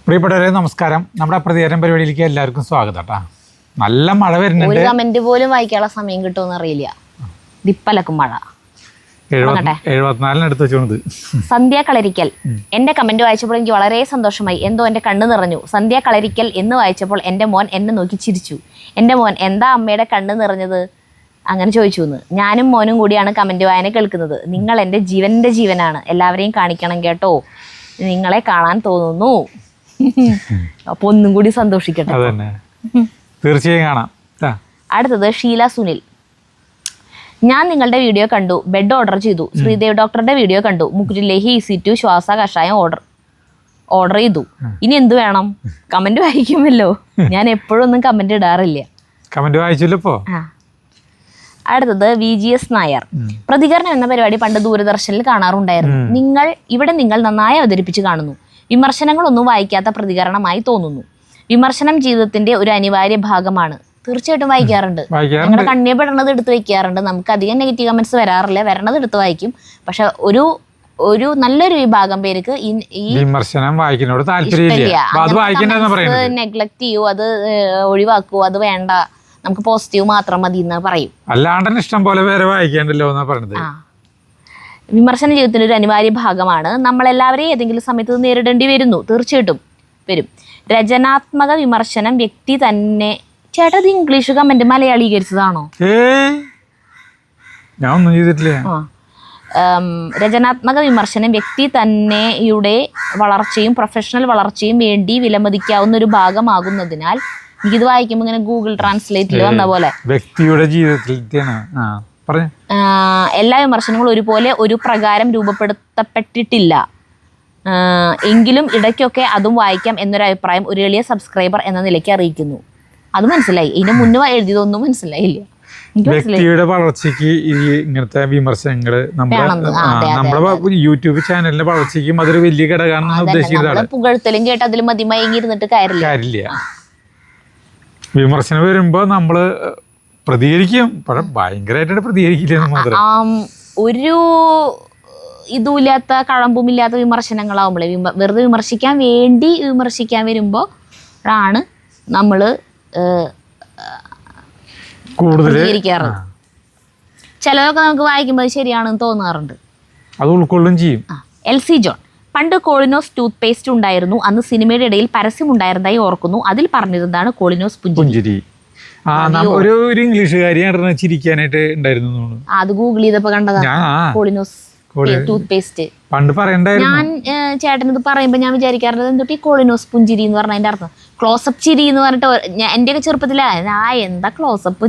പ്രിയപ്പെട്ടവരെ നമസ്കാരം. നമ്മുടെ പ്രതികരണം പരിപാടിയിലേക്ക് എല്ലാവർക്കും സ്വാഗതം കേട്ടോ. നല്ല മഴ വരുന്നുണ്ട്. ഒരു കമന്റ് പോലും വായിക്കാനുള്ള സമയം കിട്ടുമെന്ന് അറിയില്ല. ദിപ്പലക്കും മഴ 74 എടുത്ത് വെച്ചോണത്. സന്ധ്യ കളരിക്കൽ എന്റെ കമന്റ് വായിച്ചപ്പോൾ എനിക്ക് വളരെ സന്തോഷമായി. എന്തോ എന്റെ കണ്ണ് നിറഞ്ഞു. സന്ധ്യ കളരിക്കൽ എന്ന് വായിച്ചപ്പോൾ എന്റെ മോൻ എന്നെ നോക്കി ചിരിച്ചു. എന്റെ മോൻ എന്താ അമ്മയുടെ കണ്ണ് നിറഞ്ഞത് അങ്ങനെ ചോദിച്ചു എന്ന്. ഞാനും മോനും കൂടിയാണ് കമന്റ് വായന കേൾക്കുന്നത്. നിങ്ങൾ എൻ്റെ ജീവന്റെ ജീവനാണ്. എല്ലാവരെയും കാണിക്കണം കേട്ടോ. നിങ്ങളെ കാണാൻ തോന്നുന്നു. അപ്പൊ ഒന്നും കൂടി സന്തോഷിക്കട്ടെ. തീർച്ചയായും കാണാം. അടുത്തത് ഷീല സുനിൽ. ഞാൻ നിങ്ങളുടെ വീഡിയോ കണ്ടു. ബെഡ് ഓർഡർ ചെയ്തു. ശ്രീദേവ് ഡോക്ടറുടെ വീഡിയോ കണ്ടു. മുക്കുറ്റിലേഹി EC2 ശ്വാസ കഷായം ഓർഡർ ചെയ്തു. ഇനി എന്ത് വേണം? കമന്റ് വായിക്കുമല്ലോ. ഞാൻ എപ്പോഴും ഒന്നും കമന്റ് ഇടാറില്ല. കമന്റ് വായിച്ചില്ലപ്പോ. അടുത്തത് VGS നായർ. പ്രതികരണം എന്ന പരിപാടി പണ്ട് ദൂരദർശനിൽ കാണാറുണ്ടായിരുന്നു. നിങ്ങൾ നന്നായി അവതരിപ്പിച്ച് കാണുന്നു. വിമർശനങ്ങളൊന്നും വായിക്കാത്ത പ്രതികരണമായി തോന്നുന്നു. വിമർശനം ജീവിതത്തിന്റെ ഒരു അനിവാര്യ ഭാഗമാണ്. തീർച്ചയായിട്ടും വായിക്കാറുണ്ട്. ഞങ്ങളുടെ കണ്ണിയെ പെടുന്നത് എടുത്ത് വെക്കാറുണ്ട്. നമുക്ക് അധികം നെഗറ്റീവ് കമന്റ്സ് വരാറില്ല. വരണത് എടുത്ത് വായിക്കും. പക്ഷെ ഒരു നല്ലൊരു വിഭാഗം പേർക്ക് ഈ വിമർശനം വായിക്കുന്നതോട് താല്പര്യമില്ല. നെഗ്ലക്ട് ചെയ്യൂ, അത് ഒഴിവാക്കൂ, അത് വേണ്ട, നമുക്ക് പോസിറ്റീവ് മാത്രം മതി എന്ന് പറയും. അല്ലാണ്ട് ഇഷ്ടം പോലെ പേരെ വായിക്കാണ്ടല്ലോ എന്നാ പറഞ്ഞത്. വിമർശന ജീവിതത്തിന്റെ ഒരു അനിവാര്യ ഭാഗമാണ്. നമ്മളെല്ലാവരെയും ഏതെങ്കിലും സമയത്ത് നേരിടേണ്ടി വരുന്നു. തീർച്ചയായിട്ടും വരും. രചനാത്മക വിമർശനം വ്യക്തി തന്നെ. ചേട്ടാ, ഇത് ഇംഗ്ലീഷ് കമന്റ് മലയാളീകരിച്ചതാണോ? ഞാൻ ഒന്നും ചെയ്തിട്ടില്ല. രചനാത്മക വിമർശനം വ്യക്തി തന്നെയുടെ വളർച്ചയും പ്രൊഫഷണൽ വളർച്ചയും വേണ്ടി വിലമതിക്കാവുന്ന ഒരു ഭാഗമാകുന്നതിനാൽ എനിക്കിത് വായിക്കുമ്പോൾ ഇങ്ങനെ ഗൂഗിൾ ട്രാൻസ്ലേറ്റിൽ വന്ന പോലെ വ്യക്തിയുടെ ജീവിതത്തിൽ എല്ലാ വിമർശനങ്ങളും ഒരുപോലെ ഒരു പ്രകാരം രൂപപ്പെടുത്തപ്പെട്ടിട്ടില്ല. എങ്കിലും ഇടയ്ക്കൊക്കെ അതും വായിക്കാം എന്നൊരു അഭിപ്രായം ഒരു എളിയ സബ്സ്ക്രൈബർ എന്ന നിലയ്ക്ക് അറിയിക്കുന്നു. അത് മനസ്സിലായി. ഇതിന് മുന്നേ എഴുതിയതൊന്നും മനസ്സിലായില്ല. വ്യക്തിയുടെ വളർച്ചയ്ക്ക് ഈ ഇങ്ങനത്തെ വിമർശനങ്ങള് നമ്മുടെ യൂട്യൂബ് ചാനലിന്റെ വളർച്ചയ്ക്കും അതൊരു വലിയ ഘടകമാണെന്ന് ഉദ്ദേശിക്കുന്നത്. പുകഴ്ത്തലും കേട്ട് അതിൽ മതിമയങ്ങി ഇരുന്നിട്ട് കാര്യമില്ല. വിമർശനം വരുമ്പോ നമ്മള് പ്രതികരിക്കും. പക്ഷെ ഭയങ്കരമായിട്ട് പ്രതികരിക്കില്ല മാത്രം. ഒരു ഇതുമില്ലാത്ത കഴമ്പുമില്ലാത്ത വിമർശനങ്ങളാവുമ്പോഴേ വെറുതെ വിമർശിക്കാൻ വേണ്ടി വിമർശിക്കാൻ വരുമ്പോ ആണ് നമ്മള് പ്രതികരിക്കാറ്. ചിലതൊക്കെ നമുക്ക് വായിക്കുമ്പോൾ ശരിയാണെന്ന് തോന്നാറുണ്ട്. അത് ഉൾക്കൊള്ളും ചെയ്യും. LC John. പണ്ട് കോളിനോസ് ടൂത്ത് പേസ്റ്റ് ഉണ്ടായിരുന്നു. അന്ന് സിനിമയുടെ ഇടയിൽ പരസ്യം ഉണ്ടായിരുന്നതായി ഓർക്കുന്നു. അതിൽ പറഞ്ഞിരുന്നതാണ് കോളിനോസ് പുഞ്ചിരി. ഒരു ഇംഗ്ലീഷുകാരിയാണ് ചിരിക്കാനായിട്ട് ഉണ്ടായിരുന്നു. അത് ഗൂഗിൾ ചെയ്തപ്പോ കണ്ടതാണ്. കോളിനോസ് ടൂത്ത് പേസ്റ്റ് പണ്ട് പറയണ്ടായിരുന്നു. ഞാൻ ചേട്ടൻ ഇത് പറയുമ്പോ ഞാൻ വിചാരിക്കാറുണ്ട് എന്തൊട്ട് ഈ കോളിനോസ് പുഞ്ചിരി എന്ന് പറഞ്ഞ അതിന്റെ അർത്ഥം ക്ലോസപ്പ് ചിരി എന്ന് പറഞ്ഞിട്ട്. എന്റെയൊക്കെ ചെറുപ്പത്തിലാ എന്താ ക്ലോസപ്പ്.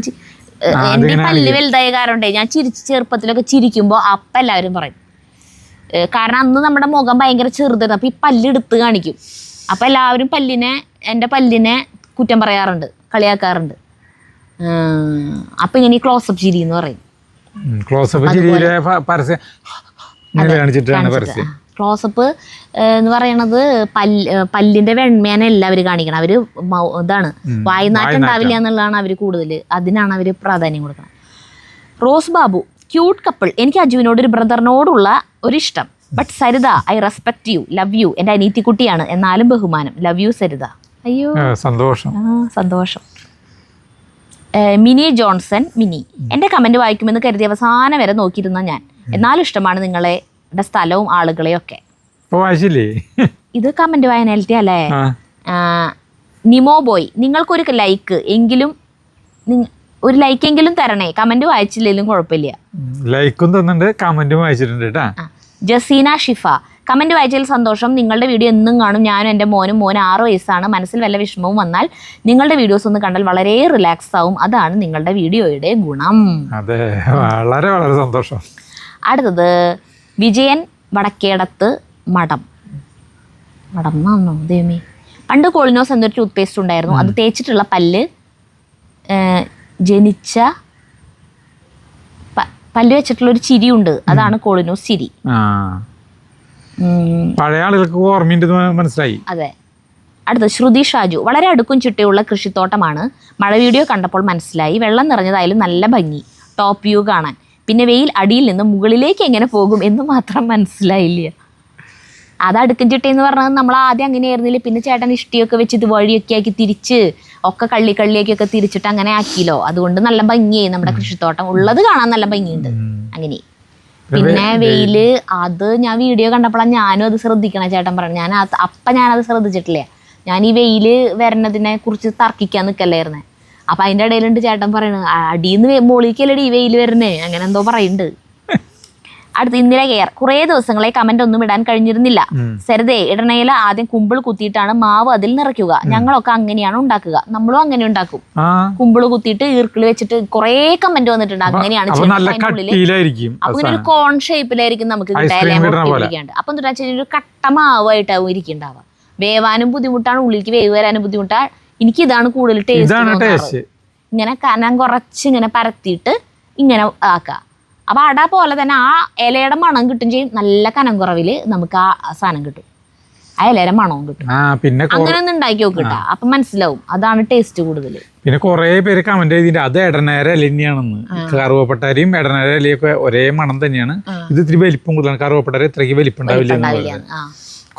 എന്റെ പല്ല് വലുതായ കാരണം ഞാൻ ചെറുപ്പത്തിലൊക്കെ ചിരിക്കുമ്പോ അപ്പ എല്ലാവരും പറയും. കാരണം അന്ന് നമ്മുടെ മുഖം ഭയങ്കര ചെറുതാണ്. അപ്പൊ ഈ പല്ലെടുത്ത് കാണിക്കും. അപ്പൊ എല്ലാവരും എന്റെ പല്ലിനെ കുറ്റം പറയാറുണ്ട്, കളിയാക്കാറുണ്ട്. അപ്പൊ ഇങ്ങനെ ഈ ക്ലോസപ്പ് ചിരി എന്ന് പറയും. ക്ലോസപ്പ് എന്ന് പറയണത് പല്ലിന്റെ വെണ്മയാണ് എല്ലാവരും കാണിക്കണം. അവര് ഇതാണ് വായുനാറ്റം ഉണ്ടാവില്ല എന്നുള്ളതാണ് അവര് കൂടുതൽ, അതിനാണ് അവര് പ്രാധാന്യം കൊടുക്കണം. റോസ് ബാബു. Cute couple. എനിക്ക് അജുവിനോട് ഒരു ബ്രദറിനോടുള്ള ഒരിഷ്ടം. But Saritha, I respect you, love you. എൻ്റെ അനീത്തിക്കുട്ടിയാണ്, എന്നാലും ബഹുമാനം. Love you Saritha. അയ്യോ സന്തോഷം. മിനി ജോൺസൺ. മിനി. എൻ്റെ കമന്റ് വായിക്കുമെന്ന് കരുതി അവസാനം വരെ നോക്കിയിരുന്ന ഞാൻ. എന്നാലും ഇഷ്ടമാണ് നിങ്ങളുടെ സ്ഥലവും ആളുകളെയും ഒക്കെ. ഇത് കമന്റ് വായനയിലത്തെ അല്ലേ? നിമോ ബോയ്. നിങ്ങൾക്കൊരു ലൈക്ക് എങ്കിലും ഒരു ലൈക്കെങ്കിലും തരണേ. കമന്റ് വായിച്ചില്ലെങ്കിലും കുഴപ്പമില്ല. ലൈക്കും തന്നിട്ടുണ്ട്, കമന്റും വായിച്ചിട്ടുണ്ട്. ജസീന ഷിഫ. കമന്റ് വായിച്ചതിൽ സന്തോഷം. നിങ്ങളുടെ വീഡിയോ എന്നും കാണും. ഞാനും എൻ്റെ മോനും 6 വയസ്സാണ്. മനസ്സിൽ വല്ല വിഷമവും വന്നാൽ നിങ്ങളുടെ വീഡിയോസ് ഒന്ന് കണ്ടാൽ വളരെ റിലാക്സ് ആവും. അതാണ് നിങ്ങളുടെ വീഡിയോയുടെ ഗുണം. അതെ, വളരെ വളരെ സന്തോഷം. അടുത്തത് വിജയൻ വടക്കേടത്ത് മഠം എന്നാണോ ദേവി. പണ്ട് കോളിനോസ് എന്നൊരു ടൂത്ത് പേസ്റ്റ് ഉണ്ടായിരുന്നു. അത് തേച്ചിട്ടുള്ള പല്ല് ജനിച്ച പല്ല് വെച്ചിട്ടുള്ള ഒരു ചിരിയുണ്ട്. അതാണ് കോളിനോസ് ചിരി. പഴയ ആളുകൾക്ക് ഓർമ്മയുണ്ട്, മനസ്സിലായി. അതെ. അടുത്ത ശ്രുതി ഷാജു. വളരെ അടുക്കും ചിട്ടയുള്ള കൃഷിത്തോട്ടമാണ്. മഴ വീഡിയോ കണ്ടപ്പോൾ മനസ്സിലായി. വെള്ളം നിറഞ്ഞതായാലും നല്ല ഭംഗി. ടോപ്പ് വ്യൂ കാണാൻ. പിന്നെ വെയിൽ അടിയിൽ നിന്ന് മുകളിലേക്ക് എങ്ങനെ പോകും എന്ന് മാത്രം മനസ്സിലായില്ല. അത് അടുക്കും ചിട്ടയെന്ന് പറഞ്ഞത് നമ്മൾ ആദ്യം അങ്ങനെയായിരുന്നില്ല. പിന്നെ ചേട്ടൻ ഇഷ്ടിയൊക്കെ വെച്ച് ഇത് വഴിയൊക്കെ ആക്കി തിരിച്ച് ഒക്കെ കള്ളിയൊക്കെ തിരിച്ചിട്ട് അങ്ങനെ ആക്കിയല്ലോ. അതുകൊണ്ട് നല്ല ഭംഗിയായി നമ്മുടെ കൃഷിത്തോട്ടം. ഉള്ളത് കാണാൻ നല്ല ഭംഗിയുണ്ട്. അങ്ങനെ പിന്നെ വെയില്, അത് ഞാൻ വീഡിയോ കണ്ടപ്പോഴാണ് ഞാനും അത് ശ്രദ്ധിക്കണേ. ചേട്ടൻ പറഞ്ഞു, ഞാനത് ശ്രദ്ധിച്ചിട്ടില്ല. ഞാൻ ഈ വെയില് വരണതിനെ കുറിച്ച് തർക്കിക്കാൻ നിൽക്കല്ലായിരുന്നേ. അപ്പൊ അതിന്റെ ഇടയിലുണ്ട് ചേട്ടൻ പറയണത്, അടിയിന്ന് മോളിക്കല്ലടി ഈ വെയില് വരണേ, അങ്ങനെ എന്തോ പറയുന്നുണ്ട്. അടുത്ത് ഇന്ദിര കെയർ, കുറേ ദിവസങ്ങളെ കമന്റ് ഒന്നും ഇടാൻ കഴിഞ്ഞിരുന്നില്ല. സരിതേ, ഇടണയില ആദ്യം കുമ്പിൾ കുത്തിയിട്ടാണ് മാവ് അതിൽ നിറയ്ക്കുക. ഞങ്ങളൊക്കെ അങ്ങനെയാണ് ഉണ്ടാക്കുക. നമ്മളും അങ്ങനെ ഉണ്ടാക്കും. കുമ്പിൾ കുത്തിയിട്ട് ഈർക്കിളി വെച്ചിട്ട് കുറേ കമന്റ് വന്നിട്ടുണ്ട്. അങ്ങനെയാണ് അപ്പൊ ഇങ്ങനെ ഒരു കോൺ ഷേപ്പിലായിരിക്കും നമുക്ക് കിട്ടാൻ. അപ്പൊ എന്താ വെച്ചാൽ ഒരു കട്ട മാവായിട്ടാവും ഇരിക്കുന്നുണ്ടാവുക. വേവാനും ബുദ്ധിമുട്ടാണ്, ഉള്ളിലേക്ക് വേവ് വരാനും ബുദ്ധിമുട്ടാണ്. എനിക്ക് ഇതാണ് കൂടുതൽ ടേസ്റ്റ്. ഇങ്ങനെ കനം കുറച്ച് ഇങ്ങനെ പരത്തിയിട്ട് ഇങ്ങനെ ആക്കാം. അപ്പൊ അട പോലെ തന്നെ ആ ഇലയുടെ മണം കിട്ടും ചെയ്യും. നല്ല കനം കുറവില് നമുക്ക് ആ സാധനം കിട്ടും. ആ ഇലയുടെ മണവും കിട്ടും. അങ്ങനെ ഒന്ന് ഉണ്ടാക്കി നോക്കിട്ടാ, അപ്പൊ മനസ്സിലാവും അതാണ് ടേസ്റ്റ് കൂടുതൽ. പിന്നെ കുറെ പേര് കമന്റ് ചെയ്തിട്ട് അത് ഇടനേര ഇല തന്നെയാണെന്ന്. കറുവപ്പട്ടാരിയും ഇടനേര ഇലയൊക്കെ ഒരേ മണം തന്നെയാണ്. ഇത് ഇത്തിരി വലിപ്പം കൂടുതലാണ്. കറുവപ്പട്ടാരി ഇത്രയ്ക്ക് വലിപ്പം ഉണ്ടാവില്ല.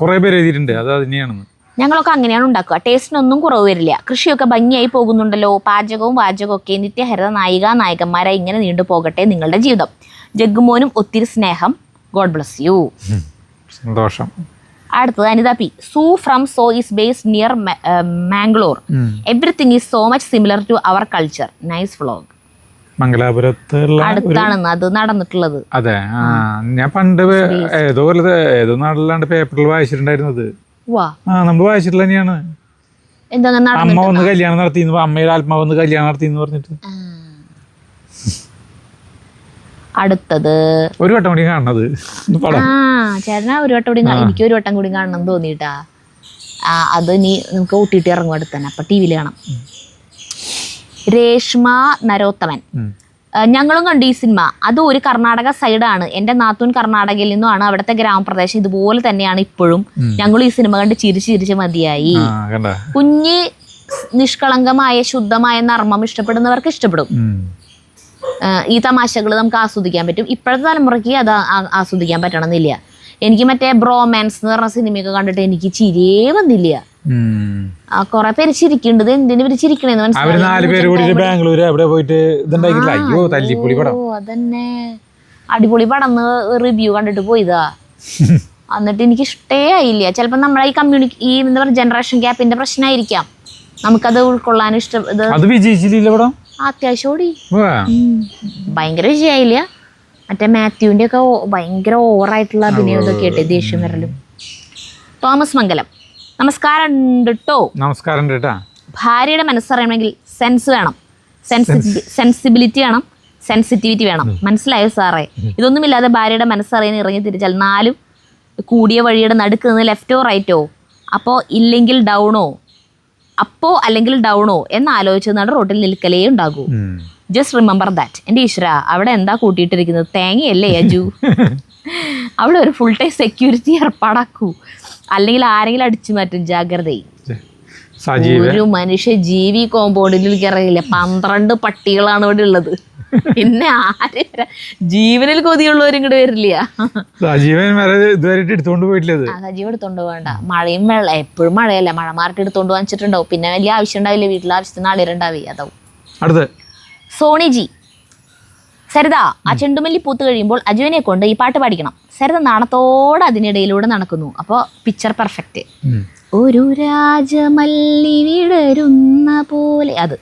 കുറെ പേര് എഴുതിയിട്ടുണ്ട് അത് തന്നെയാണെന്ന്. ഞങ്ങളൊക്കെ അങ്ങനെയാണ് ഉണ്ടാക്കുക. ടേസ്റ്റിനൊന്നും കുറവ് വരില്ല. കൃഷിയൊക്കെ ഭംഗിയായി പോകുന്നുണ്ടല്ലോ. പാചകവും വാചകവും ഒക്കെ നിത്യഹരിത നായികന്മാരായി ഇങ്ങനെ നീണ്ടു പോകട്ടെ നിങ്ങളുടെ ജീവിതം. ജഗ്ഗുമോനും ഒത്തിരി സ്നേഹം. God bless you. സന്തോഷം. അടുത്തത് Anitha P. Sue from so is based near Mangalore. Everything is so much similar to our culture. Nice vlog. മംഗലാപുരത്തുള്ള അടുത്താണ് അത് നടന്നിട്ടുള്ളത്. അതെ, ഞാൻ പണ്ട് ഏതോ നാട്ടിലാണ്ട് പേപ്പറിൽ വായിച്ചിട്ടുണ്ടായിരുന്നത്. നമ്മൾ വായിച്ചിട്ടുള്ള തന്നെയാണ്. അമ്മ വന്ന് കല്യാണം നടത്തി, അമ്മയുടെ ആത്മാവ് വന്ന് കല്യാണം നടത്തി എന്ന് പറഞ്ഞിട്ട്. അടുത്തത് ഒരു വട്ടം കൂടി കാണണത്. ചേട്ടനാ ഒരു വട്ടം കൂടി, എനിക്ക് ഒരു വട്ടം കൂടി കാണണം തോന്നിട്ടാ. അത് ഇനി നമുക്ക് ഊട്ടിയിട്ട് ഇറങ്ങും അടുത്ത് തന്നെ. അപ്പൊ ടി വിയിൽ കാണാം. രേഷ്മ നരോത്തമൻ, ഞങ്ങളും കണ്ടു ഈ സിനിമ. അത് ഒരു കർണാടക സൈഡാണ്. എൻ്റെ നാത്തൂൻ കർണാടകയിൽ നിന്നുമാണ്. അവിടുത്തെ ഗ്രാമപ്രദേശം ഇതുപോലെ തന്നെയാണ് ഇപ്പോഴും. ഞങ്ങൾ ഈ സിനിമ കണ്ട് ചിരിച്ച് മതിയായി. കുഞ്ഞ് നിഷ്കളങ്കമായ ശുദ്ധമായ നർമ്മം ഇഷ്ടപ്പെടുന്നവർക്ക് ഇഷ്ടപ്പെടും. ഈ തമാശകൾ നമുക്ക് ആസ്വദിക്കാൻ പറ്റും. ഇപ്പോഴത്തെ തലമുറയ്ക്ക് അത് ആസ്വദിക്കാൻ പറ്റണമെന്നില്ല. എനിക്ക് മറ്റേ ബ്രോമാൻസ് എന്ന് പറഞ്ഞ സിനിമയൊക്കെ കണ്ടിട്ട് എനിക്ക് ചിരിയേ വന്നില്ല. കൊറേ പേര് ചിരിക്കുന്നുണ്ട്. എന്തിനു ഇവര് ചിരിക്കണേന്ന് മനസ്സിലായി. അതന്നെ അടിപൊളി പടം റിവ്യൂ കണ്ടിട്ട് പോയതാ. എന്നിട്ട് എനിക്ക് ഇഷ്ടേ ആയില്ല. ചിലപ്പോ നമ്മളെ ഈ എന്താ പറയുക ജനറേഷൻ ഗ്യാപ്പിന്റെ പ്രശ്നമായിരിക്കാം. നമുക്കത് ഉൾക്കൊള്ളാൻ ഇഷ്ടം. അത്യാവശ്യം ഓടി ഭയങ്കര വിജയായില്ല. മറ്റേ മാത്യുവിന്റെ ഒക്കെ ഭയങ്കര ഓവറായിട്ടുള്ള അഭിനയം ഇതൊക്കെ ആയിട്ട് ദേഷ്യം വരലും. തോമസ് മംഗലം, നമസ്കാരം കേട്ടോ. നമസ്കാരം കേട്ടാ. ഭാര്യയുടെ മനസ്സറിയണമെങ്കിൽ സെൻസ് വേണം, സെൻസിബിലിറ്റി വേണം, സെൻസിറ്റിവിറ്റി വേണം. മനസ്സിലായോ സാറേ? ഇതൊന്നുമില്ലാതെ ഭാര്യയുടെ മനസ്സറിയാൻ ഇറങ്ങി തിരിച്ചാൽ 4 കൂടിയ വഴിയുടെ നടുക്ക് നിന്ന് ലെഫ്റ്റോ റൈറ്റോ അല്ലെങ്കിൽ ഡൗണോ എന്നാലോചിച്ച് നട റോട്ടിൽ നിൽക്കലേ ഉണ്ടാകൂ. Just remember that. എൻ്റെ ഈശ്വര, അവിടെ എന്താ കൂട്ടിയിട്ടിരിക്കുന്നത്? തേങ്ങയല്ലേ അജു? അവിടെ ഒരു ഫുൾ ടൈം സെക്യൂരിറ്റി ഏർപ്പാടാക്കൂ, അല്ലെങ്കിൽ ആരെങ്കിലും അടിച്ചു മാറ്റും. ജാഗ്രതയും. ഒരു മനുഷ്യ ജീവി കോമ്പൗണ്ടിൽ എനിക്കറിയില്ല. 12 പട്ടികളാണ് ഇവിടെ ഉള്ളത്. പിന്നെ ആര് ജീവനിൽ കൊതിയുള്ളവരും ഇങ്ങോട്ട് വരില്ല. സജീവൻ എടുത്തോണ്ട് പോകണ്ട. മഴയും വെള്ളം എപ്പോഴും മഴയല്ല. മഴ മാറിട്ട് എടുത്തോണ്ട് വാങ്ങിച്ചിട്ടുണ്ടാവും. പിന്നെ വലിയ ആവശ്യം ഉണ്ടാവില്ല. വീട്ടിലെ ആവശ്യത്തിന് ആളിരുണ്ടാവേ. അതാവും. സോണി ജി, സരിത, ആ ചെണ്ടുമല്ലി പൂത്ത് കഴിയുമ്പോൾ അജുവിനെ കൊണ്ട് ഈ പാട്ട് പാടിക്കണം. സരിത നാണത്തോടെ അതിനിടയിലൂടെ നടക്കുന്നു. അപ്പോൾ പിക്ചർ പെർഫെക്റ്റ്. ഒരു രാജമല്ലി വിടരുന്ന പോലെ. അത്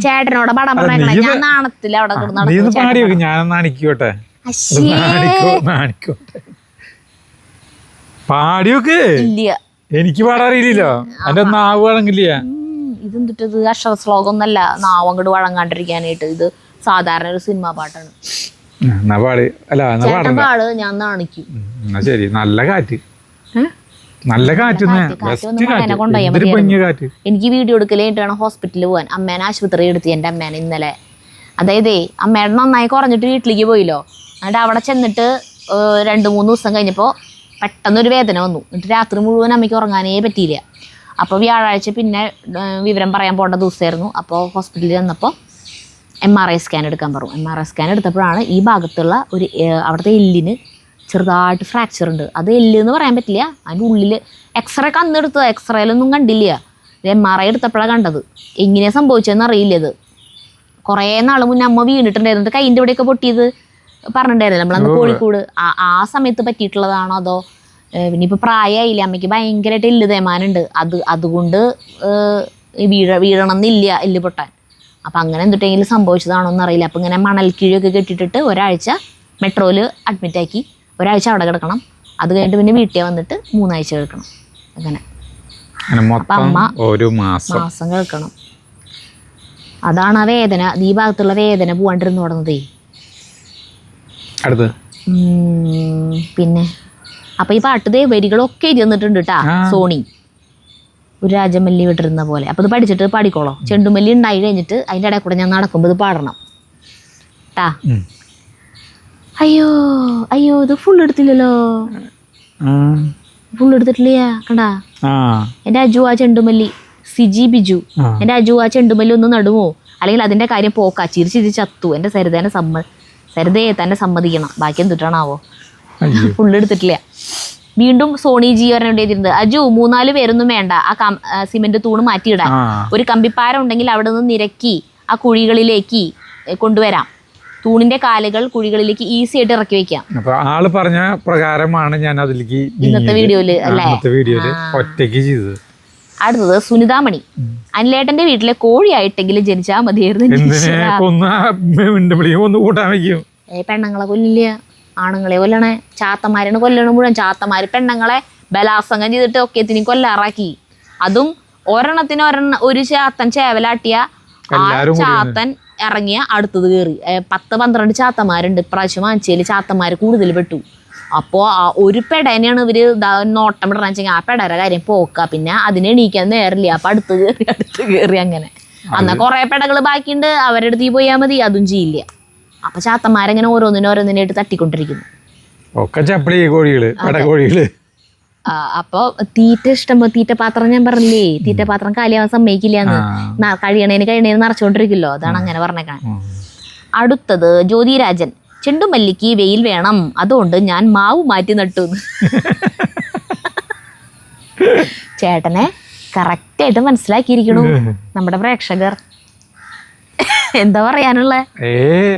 ചേട്ടനോട് പാടാൻ പറഞ്ഞേക്കണേ. ഞാൻ നാണത്തിൽ അവിടെ എനിക്ക് പാടാറിയില്ലല്ലോ. എന്റെ നാവ് വഴങ്ങില്ല. ഇതെന്തിട്ടത് അക്ഷര ശ്ലോകം ഒന്നല്ല. നാവ് അങ്ങോട്ട് വഴങ്ങാണ്ടിരിക്കാനായിട്ട്. ഇത് സാധാരണ ഒരു സിനിമ പാട്ടാണ്. പാട്, ഞാൻ നാണിക്കും. ശരി. നല്ല കാറ്റ്, നല്ല കാറ്റ്. എനിക്ക് വീഡിയോ എടുക്കലായിട്ടാണ് ഹോസ്പിറ്റലിൽ പോകാൻ. അമ്മേനെ ആശുപത്രി എടുത്തി. എൻ്റെ അമ്മേനെ ഇന്നലെ, അതായത് അമ്മയുടെ നന്നായി കുറഞ്ഞിട്ട് വീട്ടിലേക്ക് പോയില്ലോ. എന്നിട്ട് അവിടെ ചെന്നിട്ട് 2-3 ദിവസം കഴിഞ്ഞപ്പോൾ പെട്ടെന്നൊരു വേദന വന്നു. എന്നിട്ട് രാത്രി മുഴുവൻ അമ്മയ്ക്ക് ഉറങ്ങാനേ പറ്റിയില്ല. അപ്പോൾ വ്യാഴാഴ്ച പിന്നെ വിവരം പറയാൻ പോകേണ്ട ദിവസമായിരുന്നു. അപ്പോൾ ഹോസ്പിറ്റലിൽ ചെന്നപ്പോൾ MRI സ്കാൻ എടുക്കാൻ പറഞ്ഞു. MRI സ്കാൻ എടുത്തപ്പോഴാണ് ഈ ഭാഗത്തുള്ള ഒരു അവിടുത്തെ എല്ലിന് ചെറുതായിട്ട് ഫ്രാക്ചർ ഉണ്ട്. അത് എല്ലെന്ന് പറയാൻ പറ്റില്ല, അതിൻ്റെ ഉള്ളിൽ എക്സ്റേ ഒക്കെ അന്ന് എടുത്തത്, എക്സ്റേയിലൊന്നും കണ്ടില്ല, MRI എടുത്തപ്പോഴാണ് കണ്ടത്. എങ്ങനെയാണ് സംഭവിച്ചതെന്ന് അറിയില്ല. ഇത് കുറേ നാൾ മുന്നേ അമ്മ വീണിട്ടുണ്ടായിരുന്നു, കൈൻ്റെ ഇവിടെയൊക്കെ പൊട്ടിയത് പറഞ്ഞിട്ടുണ്ടായിരുന്നില്ല നമ്മളന്ന് കോഴിക്കോട്. ആ സമയത്ത് പറ്റിയിട്ടുള്ളതാണോ അതോ പിന്നെ ഇപ്പോൾ പ്രായമായില്ല അമ്മയ്ക്ക്, ഭയങ്കരമായിട്ട് എല്ല് തേമാനുണ്ട്, അതുകൊണ്ട് വീഴണം എന്നില്ല എല്ല് പൊട്ടാൻ. അപ്പം അങ്ങനെ എന്തിട്ടെങ്കിലും സംഭവിച്ചതാണോ എന്നറിയില്ല. അപ്പം ഇങ്ങനെ മണൽക്കിഴിയൊക്കെ കെട്ടിയിട്ടിട്ട് ഒരാഴ്ച മെട്രോയിൽ അഡ്മിറ്റാക്കി, ഒരാഴ്ച അവിടെ കിടക്കണം. അത് കഴിഞ്ഞിട്ട് പിന്നെ വീട്ടിൽ വന്നിട്ട് 3 ആഴ്ച കിടക്കണം. അങ്ങനെ അപ്പം അമ്മ ഒരു മാസം കേൾക്കണം. അതാണ് ആ വേദന, ഈ ഭാഗത്തുള്ള വേദന പോവാണ്ടിരുന്ന് തുടങ്ങതേ. പിന്നെ അപ്പം ഈ പാട്ട് വരികളൊക്കെ എഴുതി തന്നിട്ടുണ്ട് കേട്ടാ സോണി, ഒരു രാജമല്ലി വിട്ടിരുന്ന പോലെ. അപ്പം ഇത് പഠിച്ചിട്ട് പാടിക്കോളോ. ചെണ്ടുമല്ലി ഉണ്ടായി കഴിഞ്ഞിട്ട് അതിൻ്റെ ഇടയിൽ കൂടെ ഞാൻ നടക്കുമ്പോൾ ഇത് പാടണം ട്ടാ. അയ്യോ അയ്യോ, ഇത് ഫുൾ എടുത്തില്ലല്ലോ, ഫുൾ എടുത്തിട്ടില്ല കണ്ടാ. എൻ്റെ അജു ആ ചെണ്ടുമല്ലി, സിജി ബിജു, എൻ്റെ അജു ആ ചെണ്ടുമല്ലി ഒന്ന് നടുമോ, അല്ലെങ്കിൽ അതിൻ്റെ കാര്യം പോക്കാ, ചിരിച്ചിരി ചത്തു. എൻ്റെ സരിതയെ തന്നെ സമ്മതിക്കണം, ബാക്കി എന്തിട്ടാണാവോ. ഫുൾ എടുത്തിട്ടില്ല. വീണ്ടും സോണി ജി പറഞ്ഞിട്ട് എഴുതിയിട്ടുണ്ട്, അജു 3-4 പേരൊന്നും വേണ്ട, ആ സിമെന്റ് തൂണ് മാറ്റിയിടാൻ ഒരു കമ്പിപ്പാര ഉണ്ടെങ്കിൽ അവിടെ നിന്ന് നിരക്കി ആ കുഴികളിലേക്ക് കൊണ്ടുവരാം. തൂണിന്റെ കാലുകൾ കുഴികളിലേക്ക് ഈസി ആയിട്ട് ഇറക്കി വെക്കാം. ആള് പറഞ്ഞ പ്രകാരമാണ് ഞാൻ അതിലേക്ക് ഇന്നത്തെ വീഡിയോയില് അല്ലേ ഒറ്റയ്ക്ക് ചെയ്തത്. അടുത്തത് സുനിതാമണി, അനിലേട്ടന്റെ വീട്ടിലെ കോഴിയായിട്ടെങ്കിലും ജനിച്ചാൽ മതിയായിരുന്നു. പെണ്ണുങ്ങളെ കൊല്ലില്ല, ആണുങ്ങളെ കൊല്ലണേ, ചാത്തമാരാണ് കൊല്ലണം മുഴുവൻ. ചാത്തമാര് പെണ്ണുങ്ങളെ ബലാത്സംഗം ചെയ്തിട്ട് ഒക്കെത്തിനും കൊല്ലാറാക്കി. അതും ഒരു ചാത്തൻ ചേവലാട്ടിയ ആ ചാത്തൻ ഇറങ്ങിയ അടുത്തത് കയറി. 10-12 ചാത്തമാരുണ്ട് ഇപ്രാവശ്യം വാങ്ങിച്ചതിൽ. ചാത്തമാര് കൂടുതൽ പെട്ടു. അപ്പോൾ ഒരു പെടനെയാണ് ഇവര് നോട്ടം ഇടണമെന്ന് വെച്ചെങ്കിൽ ആ പെടയുടെ കാര്യം പോക്ക, പിന്നെ അതിനെ എണീക്കാൻ നേരില്ല. അപ്പൊ അടുത്ത് കയറി അങ്ങനെ. അന്നാ കുറെ പെടകൾ ബാക്കിയുണ്ട്, അവരുടെ അടുത്ത് പോയാൽ മതി, അതും ചെയ്യില്ല. അപ്പൊ ചാത്തന്മാരെങ്ങനെ ഓരോന്നിനായിട്ട് തട്ടിക്കൊണ്ടിരിക്കുന്നു. അപ്പൊ തീറ്റ പാത്രം ഞാൻ പറഞ്ഞില്ലേ, തീറ്റ പാത്രം കാലിയാവാൻ സമ്മതിക്കില്ലാന്ന്, കഴിയണേന് നിറച്ചോണ്ടിരിക്കുമല്ലോ. അതാണ് അങ്ങനെ പറഞ്ഞേക്കാൻ. അടുത്തത് ജ്യോതിരാജൻ, ചെണ്ടുമല്ലിക്ക് വെയിൽ വേണം, അതുകൊണ്ട് ഞാൻ മാവ് മാറ്റി നട്ടു. ചേട്ടനെ കറക്റ്റായിട്ട് മനസ്സിലാക്കിയിരിക്കണു നമ്മുടെ പ്രേക്ഷകർ. എന്താ പറയാനുള്ള?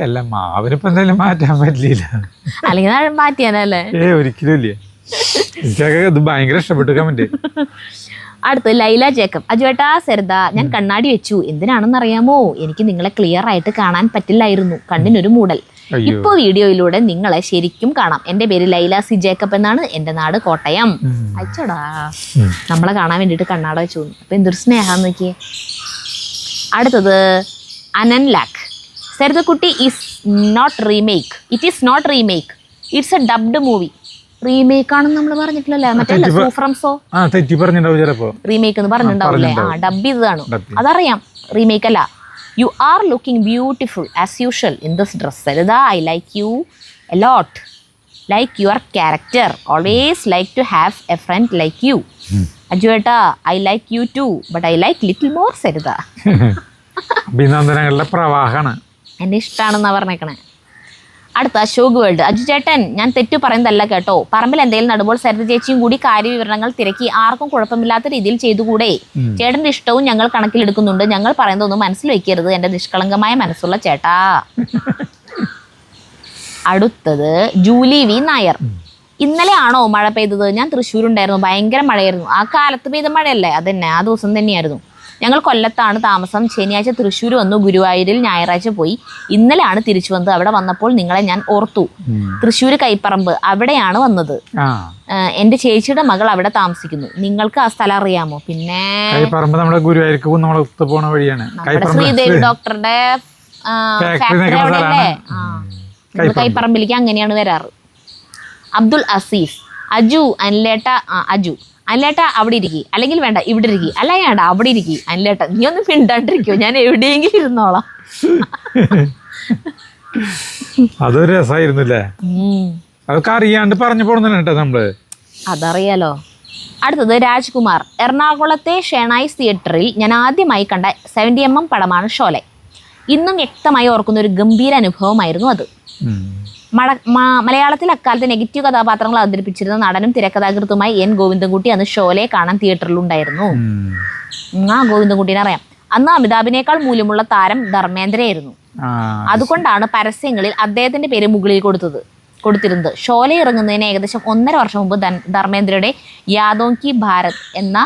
അല്ല, മാവിനിപ്പോ എന്തായാലും മാറ്റാൻ പറ്റില്ല, അല്ലെങ്കിൽ മാറ്റിയാനല്ലേ? ഒരിക്കലും ഇല്ല. ഭയങ്കര ഇഷ്ടപ്പെട്ടു കമന്റ്. അടുത്ത് ലൈല ജേക്കബ്, അജുവേട്ടാ സരിത, ഞാൻ കണ്ണാടി വെച്ചു, എന്തിനാണെന്ന് അറിയാമോ? എനിക്ക് നിങ്ങളെ ക്ലിയർ ആയിട്ട് കാണാൻ പറ്റില്ലായിരുന്നു, കണ്ണിനൊരു മൂടൽ. ഇപ്പൊ വീഡിയോയിലൂടെ നിങ്ങളെ ശരിക്കും കാണാം. എന്റെ പേര് ലൈല സി ജേക്കബ് എന്നാണ്, എന്റെ നാട് കോട്ടയം. അയച്ചോടാ, നമ്മളെ കാണാൻ വേണ്ടിട്ട് കണ്ണാട വെച്ചു. അപ്പൊ എന്തൊരു സ്നേഹാന്ന് നോക്കിയേ. അടുത്തത് അനൻ ലാക്ക്, സരിതക്കുട്ടി is not remake, it is not remake, it's a dubbed movie. Remake ആണെന്ന് നമ്മൾ പറഞ്ഞിട്ടില്ലല്ലേ, മറ്റേ സൂഫ്രംസോ റീമേക്ക് എന്ന് പറഞ്ഞിട്ടുണ്ടാവില്ലേ? ഡബ് ചെയ്തതാണ്, അതറിയാം, റീമേക്ക് അല്ല. You are looking beautiful as usual in this dress Saritha, I like you a lot, like your character, always like to have a friend like you. അജുവേട്ടാ, I like you too, but I like little more Saritha. അഭിനന്ദനങ്ങളുടെ പ്രവാഹമാണ്, എന്നെ ഇഷ്ടമാണെന്നാ പറഞ്ഞേക്കണേ. അടുത്ത Ashok world, Aju ചേട്ടൻ, ഞാൻ തെറ്റു പറയുന്നതല്ല കേട്ടോ, പറമ്പിൽ എന്തെങ്കിലും നടുമ്പോൾ സരിത ചേച്ചിയും കൂടി കാര്യവിവരണങ്ങൾ തിരക്കി ആർക്കും കുഴപ്പമില്ലാത്ത രീതിയിൽ ചെയ്തുകൂടെ? ചേട്ടന്റെ ഇഷ്ടവും ഞങ്ങൾ കണക്കിലെടുക്കുന്നുണ്ട്, ഞങ്ങൾ പറയുന്നതൊന്നും മനസ്സിൽ വെക്കരുത്, എന്റെ നിഷ്കളങ്കമായ മനസ്സുള്ള ചേട്ടാ. അടുത്തത് ജൂലി വി നായർ, ഇന്നലെ ആണോ മഴ പെയ്തത്? ഞാൻ തൃശ്ശൂരുണ്ടായിരുന്നു, ഭയങ്കര മഴയായിരുന്നു. ആ കാലത്ത് പെയ്ത മഴയല്ലേ, അതന്നെ, ആ ദിവസം തന്നെയായിരുന്നു. ഞങ്ങൾ കൊല്ലത്താണ് താമസം. ശനിയാഴ്ച തൃശ്ശൂർ വന്നു, ഗുരുവായൂരിൽ ഞായറാഴ്ച പോയി, ഇന്നലെയാണ് തിരിച്ചു വന്നത്. അവിടെ വന്നപ്പോൾ നിങ്ങളെ ഞാൻ ഓർത്തു. തൃശ്ശൂർ കൈപ്പറമ്പ്, അവിടെയാണ് വന്നത്. എന്റെ ചേച്ചിയുടെ മകൾ അവിടെ താമസിക്കുന്നു. നിങ്ങൾക്ക് ആ സ്ഥലം അറിയാമോ? പിന്നെ ശ്രീദേവി ഡോക്ടറുടെ ഫാക്ടറി അവിടെയല്ലേ? കൈപ്പറമ്പിലേക്ക് അങ്ങനെയാണ് വരാറ്. അബ്ദുൽ അസീസ്, അജു അനിലേട്ട, അനിലേട്ട അവിടെ ഇരിക്കി, അല്ലെങ്കിൽ വേണ്ട ഇവിടെ ഇരിക്കി, അല്ല വേണ്ട അവിടെ ഇരിക്കി. അനിലേട്ട, നീ ഒന്നും പിണ്ടാണ്ടിരിക്കോ, ഞാൻ എവിടെയെങ്കിലും ഇരുന്നോളാം. അതൊരു രസമായിരുന്നില്ലേ, അതൊക്കെ അറിയാണ്ട് പറഞ്ഞു പോണെന്നുണ്ട് നമ്മള്, അതറിയാലോ. അടുത്തത് രാജ്കുമാർ, എറണാകുളത്തെ ഷെണൈസ് തിയേറ്ററിൽ ഞാൻ ആദ്യമായി കണ്ട 70mm പടമാണ് ഷോലെ. ഇന്നും വ്യക്തമായി ഓർക്കുന്ന ഒരു ഗംഭീര അനുഭവമായിരുന്നു അത്. മലയാളത്തിൽ അക്കാലത്ത് നെഗറ്റീവ് കഥാപാത്രങ്ങൾ അവതരിപ്പിച്ചിരുന്ന നടനും തിരക്കഥാകൃത്തുമായി എൻ ഗോവിന്ദൻകുട്ടി അന്ന് ഷോലെ കാണാൻ തിയേറ്ററിലുണ്ടായിരുന്നു. ഗോവിന്ദൻകുട്ടീനെ അറിയാം. അന്ന് അമിതാഭിനേക്കാൾ മൂല്യമുള്ള താരം ധർമ്മേന്ദ്രയായിരുന്നു. അതുകൊണ്ടാണ് പരസ്യങ്ങളിൽ അദ്ദേഹത്തിന്റെ പേര് മുകളിൽ കൊടുത്തിരുന്നത്. ഷോലെ ഇറങ്ങുന്നതിന് ഏകദേശം 1.5 വർഷം മുമ്പ് ധർമ്മേന്ദ്രയുടെ യാദോം കി ഭാരത് എന്ന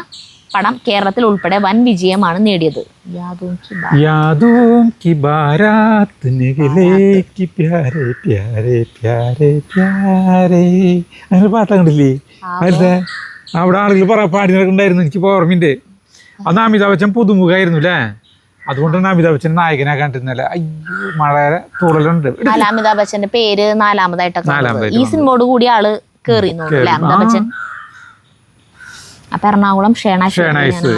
പടം കേരളത്തിൽ ഉൾപ്പെടെ വൻ വിജയമാണ് നേടിയത്. യാദോം കി ഭാരത് നിഗലേ കി പ്യാരേ പ്യാരേ പ്യാരേ പ്യാരേ അങ്ങനെ പാട്ട് കണ്ടില്ലേ? അവിടെ ആളുകൾ പാടി നടക്കണ്ടായിരുന്നു. എനിക്ക് ഓർമ്മയുണ്ട്. അന്ന് അമിതാഭ് ബച്ചൻ പുതുമുഖായിരുന്നു അല്ലേ? അതുകൊണ്ടാണ് അമിതാഭ് ബച്ചൻ നായകനാ കണ്ടിരുന്നല്ലേ. അയ്യോ മഴ തൂറലുണ്ട്. അമിതാഭ് ബച്ചന്റെ പേര് 4ാമതായിട്ടൊക്കെ ഈ സിനിമയോട് കൂടി ആള് കേറി അമിതാഭ് ബച്ചൻ. അപ്പൊ എറണാകുളം ഷേണായ്സ്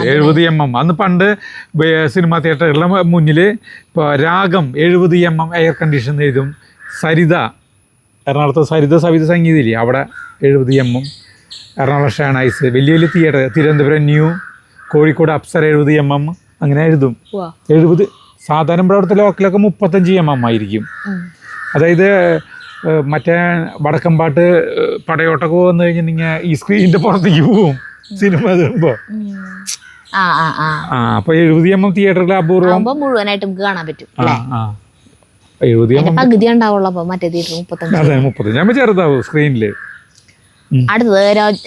70 mm. അന്ന് പണ്ട് സിനിമാ തിയേറ്ററുകളുടെ മുന്നിൽ ഇപ്പോൾ രാഗം 70 mm എയർ കണ്ടീഷൻ എഴുതും. സരിത, എറണാകുളത്തെ സരിത സംഗീതയില്ലേ, അവിടെ 70 mm. എറണാകുളം ഷേണായ്സ്, വലിയ വലിയ theatre, Thiruvananthapuram new, Kozhikode Apsara 70 mm അങ്ങനെ എഴുതും. 70 സാധാരണ ഇവിടെ അവിടുത്തെ ലോക്കലൊക്കെ 35 mm ആയിരിക്കും. അതായത് മറ്റേ വടക്കമ്പാട്ട് പടയോട്ടൊക്കെ വന്നു കഴിഞ്ഞിട്ടുണ്ടെങ്കിൽ ഈ സ്ക്രീനിന്റെ പുറത്തേക്ക് പോവും സിനിമ കാണുമ്പോ. അപ്പൊ 70 mm തിയേറ്ററിൽ അപൂർവം മുഴുവനായിട്ട് നമുക്ക് കാണാൻ പറ്റും. 70 mm പകുതി ഉണ്ടാവുള്ളൂ. അപ്പൊ മറ്റേ തിയേറ്റർ 35 ചെറുതാവും സ്ക്രീനില്. അടുത്തത്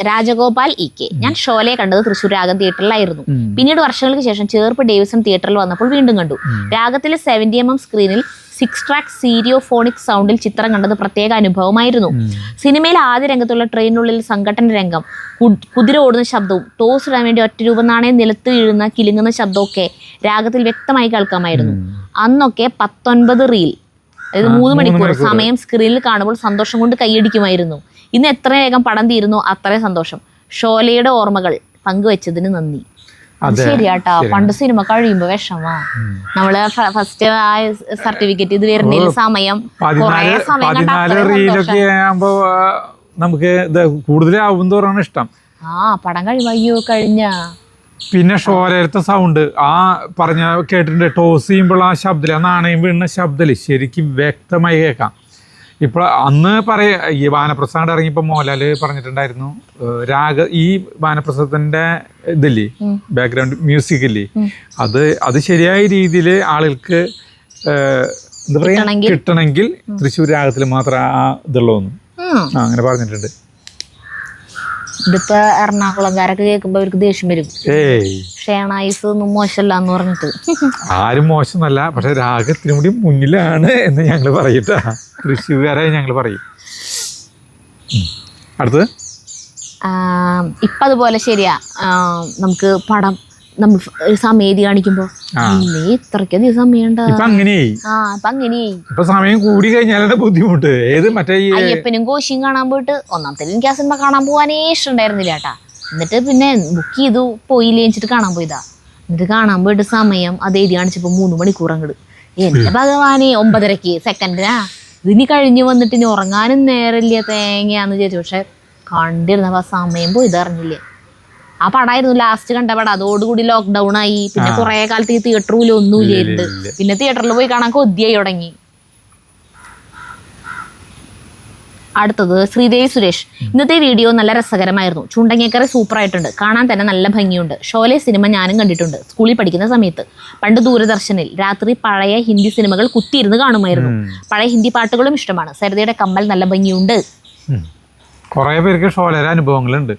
രാജഗോപാൽ ഇ കെ. ഞാൻ ഷോലെ കണ്ടത് തൃശ്ശൂർ രാഗം തിയേറ്ററിലായിരുന്നു. പിന്നീട് വർഷങ്ങൾക്ക് ശേഷം ചേർപ്പ് ഡേവിസൺ തിയേറ്ററിൽ വന്നപ്പോൾ വീണ്ടും കണ്ടു. രാഗത്തിലെ 70 mm സ്ക്രീനിൽ 6 ട്രാക്ക് സീരിയോഫോണിക് സൗണ്ടിൽ ചിത്രം കണ്ടത് പ്രത്യേക അനുഭവമായിരുന്നു. സിനിമയിൽ ആദ്യ രംഗത്തുള്ള ട്രെയിനുള്ളിൽ സംഘട്ടന രംഗം, കുതിര ഓടുന്ന ശബ്ദവും ടോസ് ഇടാൻ വേണ്ടി ഒറ്റ രൂപ നാണയം നിലത്ത് വീഴുന്ന കിലുങ്ങുന്ന ശബ്ദമൊക്കെ രാഗത്തിൽ വ്യക്തമായി കേൾക്കാമായിരുന്നു. അന്നൊക്കെ 19 റീൽ, അതായത് 3 മണിക്കൂർ സമയം സ്ക്രീനിൽ കാണുമ്പോൾ സന്തോഷം കൊണ്ട് കൈയടിക്കുമായിരുന്നു. ഇന്ന് എത്ര വേഗം പടം തീരുന്നു അത്രയും സന്തോഷം. ഷോലയുടെ ഓർമ്മകൾ പങ്കുവെച്ചതിന് നന്ദി. ശരിയാട്ടാ, പണ്ട് സിനിമ കഴിയുമ്പോ വിഷമാ. നമ്മള് ഫസ്റ്റ് ആ സർട്ടിഫിക്കറ്റ് ഇത് വരുന്നതിൽ സമയം 14 റീലൊക്കെ ആകുമ്പോ നമുക്ക് കൂടുതലാവും തോറാണ് ഇഷ്ടം. പടം കഴിയുമ്പോ അയ്യോ കഴിഞ്ഞ. പിന്നെ ഷോലത്തെ സൗണ്ട് ആ പറഞ്ഞ കേട്ടിട്ടുണ്ട്. ടോസ് ചെയ്യുമ്പോൾ ആ ശബ്ദം, ആ നാണയം വീഴുന്ന ശബ്ദം ശരിക്കും വ്യക്തമായി കേൾക്കാം. ഇപ്പോൾ അന്ന് ഈ വാനപ്രസാദ് ഇറങ്ങിയപ്പോൾ മോഹൻലാൽ പറഞ്ഞിട്ടുണ്ടായിരുന്നു, ഈ വാനപ്രസാദത്തിന്റെ ഇതില്ലേ ബാക്ക്ഗ്രൗണ്ട് മ്യൂസിക് ഇല്ലേ, അത് ശരിയായ രീതിയിൽ ആളുകൾക്ക് എന്താ പറയാ കിട്ടണമെങ്കിൽ തൃശ്ശൂർ രാഗത്തിൽ മാത്രം ആ ഇതുള്ളൂന്ന് അങ്ങനെ പറഞ്ഞിട്ടുണ്ട്. ഇതിപ്പോ എറണാകുളംകാരൊക്കെ കേൾക്കുമ്പോ അവർക്ക് ദേഷ്യം വരും. ഷേണായിസ് ഒന്നും മോശമല്ല എന്ന് പറഞ്ഞിട്ട്. ആരും മോശമല്ല, പക്ഷെ രാഗത്തിനും കൂടി മുന്നിലാണ് എന്ന് ഞങ്ങള് പറയട്ടാ. തൃശ്ശൂർകാരായി ഞങ്ങൾ പറയും. അടുത്തത് ഇപ്പൊ അതുപോലെ ശരിയാ. നമുക്ക് പടം നമ്മൾ സമയത്ത് കാണിക്കുമ്പോ ഇത്രയ്ക്കധികം സമയം സമയം കൂടി കഴിഞ്ഞാലാണ് ബുദ്ധിമുട്ട്. ഏത് മറ്റേ അയ്യപ്പനും കോശിയും കാണാൻ പോയിട്ട് ഒന്നാമത്തെ എനിക്ക് ആ സിനിമ കാണാൻ പോകാനേ ഇഷ്ടം ഉണ്ടായിരുന്നില്ല കേട്ടാ. എന്നിട്ട് പിന്നെ ബുക്ക് ചെയ്തു പോയില്ലേ വെച്ചിട്ട് കാണാൻ പോയതാ. എന്നിട്ട് കാണാൻ പോയിട്ട് സമയം അത് എഴുതി കാണിച്ചപ്പോ 3 മണിക്കൂർ അങ്ങോട്ട്. എന്റെ ഭഗവാനെ 9:30 സെക്കൻഡിനാ. ഇതിനി കഴിഞ്ഞ് വന്നിട്ട് ഇനി ഉറങ്ങാനും നേരമില്ല തേങ്ങയാന്ന് വിചാരിച്ചു. പക്ഷെ കണ്ടിരുന്നപ്പോ സമയം പോയി ഇതറിഞ്ഞില്ലേ. ആ പടമായിരുന്നു ലാസ്റ്റ് കണ്ട പടം. അതോടുകൂടി ലോക്ക്ഡൌൺ ആയി. പിന്നെ കുറെ കാലത്ത് ഈ തിയേറ്ററിൽ ഒന്നുമില്ലായിരുന്നു. പിന്നെ തിയേറ്ററിൽ പോയി കാണാൻ കൊതിയായി തുടങ്ങി. അടുത്തത് ശ്രീദേവി സുരേഷ്. ഇന്നത്തെ വീഡിയോ നല്ല രസകരമായിരുന്നു. ചുണ്ടങ്ങേക്കറി സൂപ്പർ ആയിട്ടുണ്ട്. കാണാൻ തന്നെ നല്ല ഭംഗിയുണ്ട്. ഷോലെ സിനിമ ഞാനും കണ്ടിട്ടുണ്ട് സ്കൂളിൽ പഠിക്കുന്ന സമയത്ത്. പണ്ട് ദൂരദർശനിൽ രാത്രി പഴയ ഹിന്ദി സിനിമകൾ കുത്തിയിരുന്ന് കാണുമായിരുന്നു. പഴയ ഹിന്ദി പാട്ടുകളും ഇഷ്ടമാണ്. സരിതയുടെ കമ്മൽ നല്ല ഭംഗിയുണ്ട്. കുറെ പേർക്ക് ഷോലയുടെ അനുഭവങ്ങളുണ്ട്.